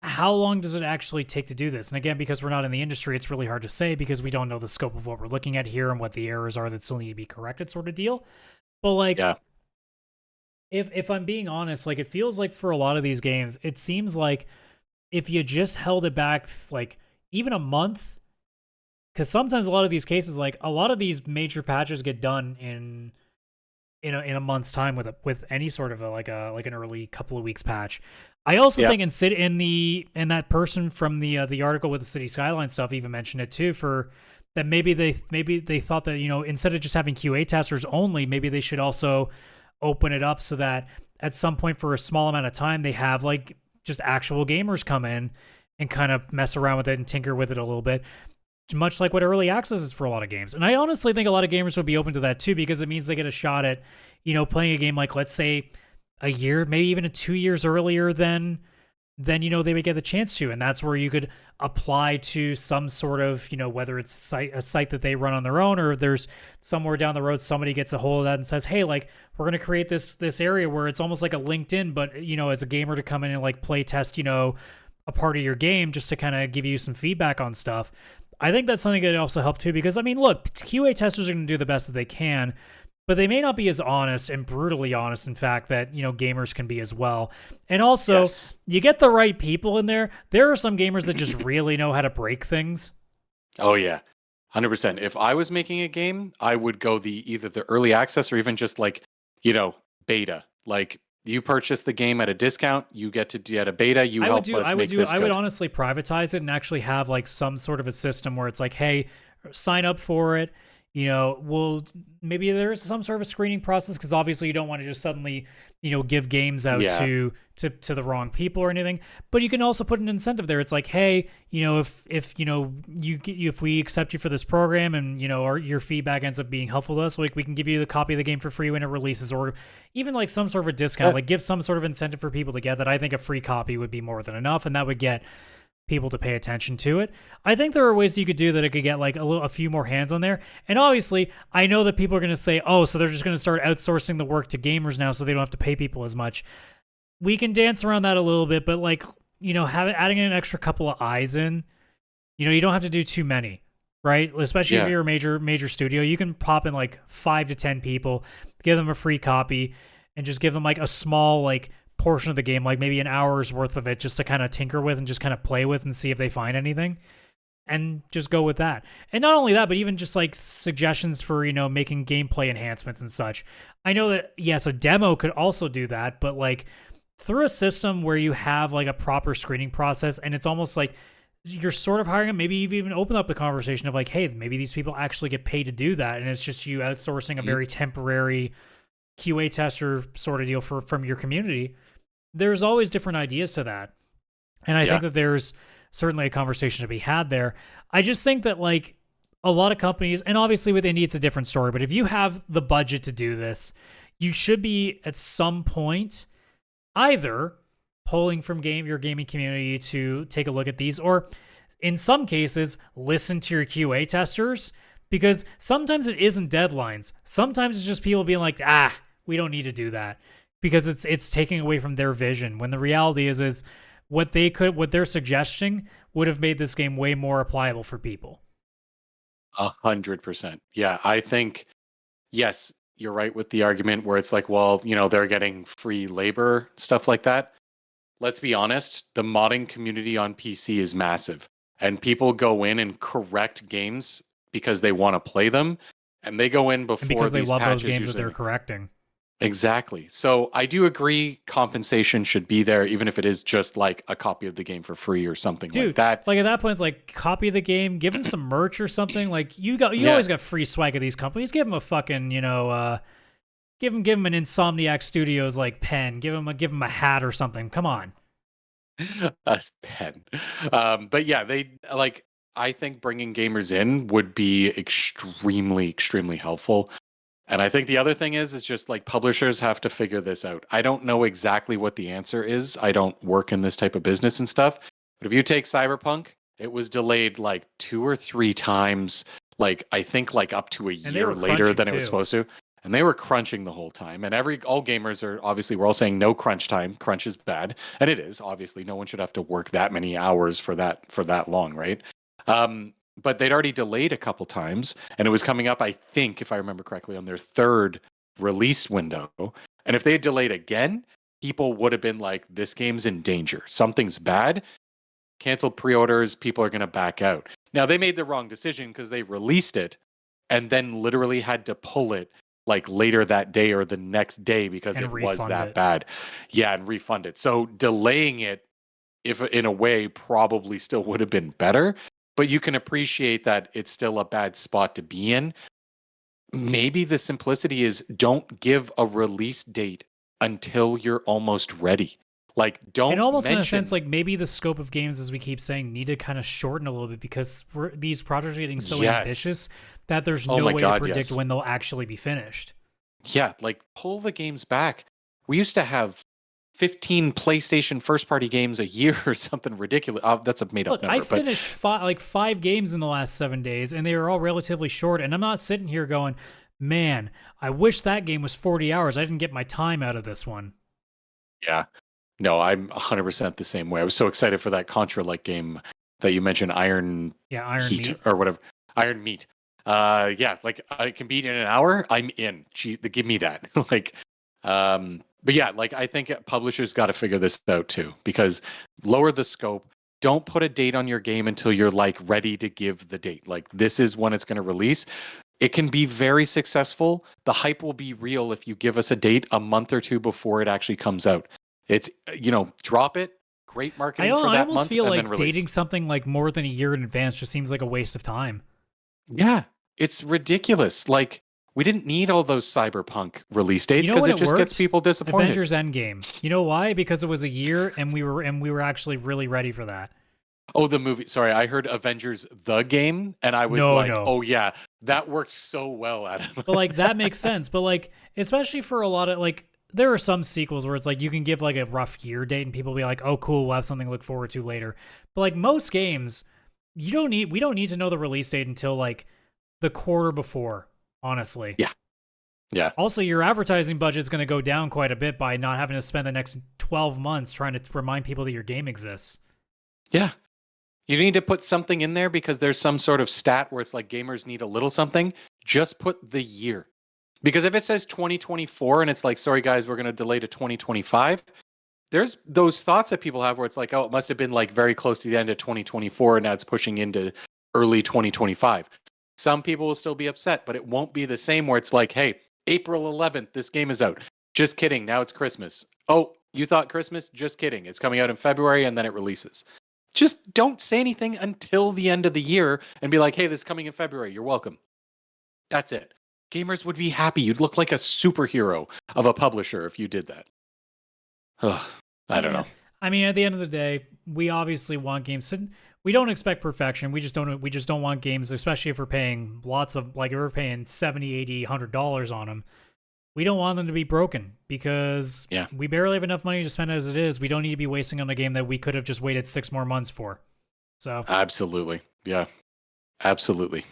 how long does it actually take to do this? And again, because we're not in the industry, it's really hard to say because we don't know the scope of what we're looking at here and what the errors are that still need to be corrected, sort of deal. But yeah. If I'm being honest, it feels like for a lot of these games, it seems like if you just held it back even a month, because sometimes a lot of these cases, a lot of these major patches get done in a month's time with any sort of an early couple of weeks patch. I also think in that person from the article with the City Skyline stuff even mentioned it too, for that maybe they thought that instead of just having QA testers only, maybe they should also open it up so that at some point for a small amount of time they have just actual gamers come in and kind of mess around with it and tinker with it a little bit, much like what early access is for a lot of games. And I honestly think a lot of gamers would be open to that too, because it means they get a shot at playing a game let's say a year, maybe even 2 years earlier than they would get the chance to. And that's where you could apply to some sort of, whether it's a site that they run on their own, or there's somewhere down the road, somebody gets a hold of that and says, hey, we're going to create this area where it's almost like a LinkedIn, but, as a gamer to come in and play test, a part of your game just to kind of give you some feedback on stuff. I think that's something that also help too, because look, QA testers are going to do the best that they can, but they may not be as honest and brutally honest, in fact, that, gamers can be as well. And also, You get the right people in there. There are some gamers that just really know how to break things. Oh, yeah. 100%. If I was making a game, I would go either the early access or even just beta. You purchase the game at a discount, you get to get a beta, I would honestly privatize it and actually have some sort of a system where it's hey, sign up for it. Maybe there's some sort of a screening process, because obviously you don't want to just suddenly, give games out to the wrong people or anything. But you can also put an incentive there. It's hey, if we accept you for this program and your feedback ends up being helpful to us, we can give you the copy of the game for free when it releases, or even some sort of a discount. Give some sort of incentive for people to get that. I think a free copy would be more than enough, and that would get people to pay attention to it. I think there are ways you could do that. It could get a few more hands on there. And obviously, I know that people are going to say, oh, so they're just going to start outsourcing the work to gamers now, so they don't have to pay people as much. We can dance around that a little bit, but adding an extra couple of eyes in, you don't have to do too many, right? Especially if you're a major studio, you can pop in 5 to 10 people, give them a free copy, and just give them a small portion of the game, maybe an hour's worth of it, just to kind of tinker with and just kind of play with and see if they find anything. and just go with that. And not only that, but even just like suggestions for, making gameplay enhancements and such. I know that, yes, a demo could also do that, but like through a system where you have like a proper screening process, and it's almost like you're sort of hiring them, maybe you've even opened up the conversation of like, hey, maybe these people actually get paid to do that. And it's just you outsourcing a very temporary QA tester sort of deal from your community. There's always different ideas to that. And I think that there's certainly a conversation to be had there. I just think that like a lot of companies, and obviously with indie, it's a different story, but if you have the budget to do this, you should be at some point either pulling from your gaming community to take a look at these, or in some cases, listen to your QA testers, because sometimes it isn't deadlines. Sometimes it's just people being like, we don't need to do that, because it's taking away from their vision, when the reality is what they're suggesting would have made this game way more applicable for people. 100%. Yeah, I think, yes, you're right with the argument where it's like, well, they're getting free labor, stuff like that. Let's be honest, the modding community on PC is massive, and people go in and correct games because they want to play them, and they go in before because they these love those patches games usually... that they're correcting. Exactly. So I do agree compensation should be there, even if it is just like a copy of the game for free or something like that. Like at that point, it's like copy the game, give them some merch or something. Like you always got free swag of these companies. Give them a fucking, give them an Insomniac Studios like pen. Give them a hat or something. Come on. A pen. But yeah, I think bringing gamers in would be extremely, extremely helpful. And I think the other thing is just like publishers have to figure this out. I don't know exactly what the answer is. I don't work in this type of business and stuff. But if you take Cyberpunk, it was delayed like 2 or 3 times, like I think like up to a year later than it was supposed to. And they were crunching the whole time. And all gamers are obviously, we're all saying no crunch time. Crunch is bad. And it is. Obviously, no one should have to work that many hours for that long, right? But they'd already delayed a couple times, and it was coming up, I think, if I remember correctly, on their 3rd release window. And if they had delayed again, people would have been like, this game's in danger. Something's bad. Canceled pre-orders. People are going to back out. Now, they made the wrong decision because they released it and then literally had to pull it like later that day or the next day because it was that bad. Yeah, and refund it. So delaying it, if in a way, probably still would have been better. But you can appreciate that it's still a bad spot to be in. Maybe the simplicity is don't give a release date until you're almost ready. Like, don't And almost in a sense, like maybe the scope of games, as we keep saying, need to kind of shorten a little bit, because these projects are getting so ambitious that there's no way to predict when they'll actually be finished. Yeah, like pull the games back. We used to have 15 PlayStation first-party games a year or something ridiculous. That's a made-up number. I finished 5 games in the last 7 days, and they were all relatively short. And I'm not sitting here going, man, I wish that game was 40 hours. I didn't get my time out of this one. Yeah. No, I'm 100% the same way. I was so excited for that Contra-like game that you mentioned, Iron Heat Meat. Or whatever. Iron Meat. Yeah, like I can beat in an hour. I'm in. Give me that. But yeah, like I think publishers got to figure this out too, because lower the scope. Don't put a date on your game until you're like ready to give the date. Like this is when it's going to release. It can be very successful. The hype will be real if you give us a date a month or 2 before it actually comes out. It's, drop it. Great marketing for that month. I almost feel like dating something like more than a year in advance just seems like a waste of time. Yeah, it's ridiculous. Like, we didn't need all those Cyberpunk release dates because it just gets people disappointed. Avengers Endgame. You know why? Because it was a year, and we were actually really ready for that. Oh, the movie. Sorry, I heard Avengers the game, and I was oh yeah, that worked so well, Adam. But like that makes sense. But like, especially for a lot of like, there are some sequels where it's like you can give like a rough year date, and people will be like, oh cool, we'll have something to look forward to later. But like most games, we don't need to know the release date until like the quarter before. Honestly. Yeah. Also, your advertising budget is going to go down quite a bit by not having to spend the next 12 months trying to remind people that your game exists. Yeah. You need to put something in there because there's some sort of stat where it's like gamers need a little something. Just put the year. Because if it says 2024 and it's like, sorry guys, we're going to delay to 2025, there's those thoughts that people have where it's like, oh, it must have been like very close to the end of 2024 and now it's pushing into early 2025. Some people will still be upset, but it won't be the same where it's like, hey, April 11th, this game is out. Just kidding. Now it's Christmas. Oh, you thought Christmas? Just kidding. It's coming out in February and then it releases. Just don't say anything until the end of the year and be like, hey, this is coming in February. You're welcome. That's it. Gamers would be happy. You'd look like a superhero of a publisher if you did that. Ugh, I don't know. I mean, at the end of the day, we obviously want games to, we don't expect perfection. We just don't want games, especially if we're paying lots of, like if we're paying $70, $80, $100 on them. We don't want them to be broken because we barely have enough money to spend as it is. We don't need to be wasting on a game that we could have just waited 6 more months for. So absolutely. Yeah, absolutely.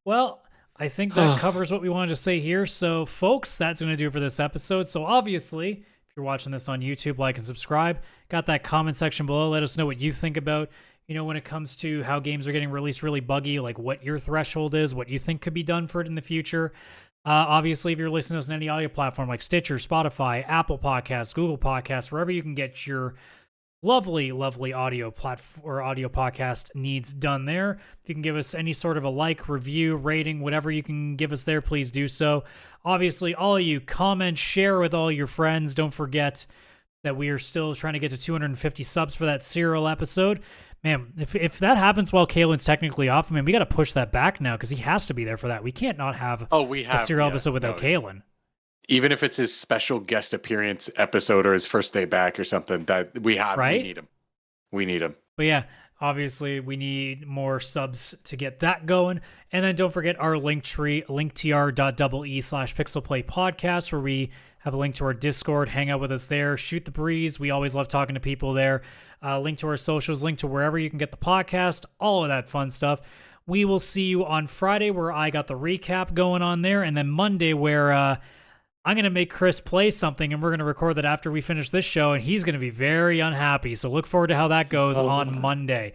Well, I think that covers what we wanted to say here. So folks, that's going to do it for this episode. So obviously, if you're watching this on YouTube, like and subscribe. Got that comment section below. Let us know what you think about, when it comes to how games are getting released really buggy, like what your threshold is, what you think could be done for it in the future. Obviously, if you're listening to us on any audio platform like Stitcher, Spotify, Apple Podcasts, Google Podcasts, wherever you can get your lovely, lovely audio platform or audio podcast needs done there. If you can give us any sort of a like, review, rating, whatever you can give us there, please do so. Obviously, all of you comment, share with all your friends. Don't forget that we are still trying to get to 250 subs for that serial episode. Man, if that happens while Kaylan's technically off, man, we got to push that back now because he has to be there for that. We can't not have a serial episode without Kaylan. Even if it's his special guest appearance episode or his first day back or something, that we need him. We need him. But yeah, obviously we need more subs to get that going. And then don't forget our link tree, linktr.ee/PixelPlay Podcast, where we have a link to our Discord. Hang out with us there. Shoot the breeze. We always love talking to people there. Link to our socials, link to wherever you can get the podcast, all of that fun stuff. We will see you on Friday where I got the recap going on there. And then Monday where I'm going to make Chris play something and we're going to record that after we finish this show. And he's going to be very unhappy. So look forward to how that goes on Monday.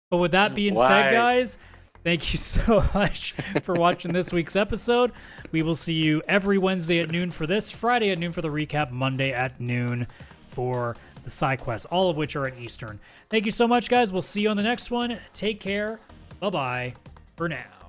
But with that being said, guys, thank you so much for watching this week's episode. We will see you every Wednesday at noon for this, Friday at noon for the recap, Monday at noon for the side quests, all of which are at Eastern. Thank you so much, guys. We'll see you on the next one. Take care. Bye-bye for now.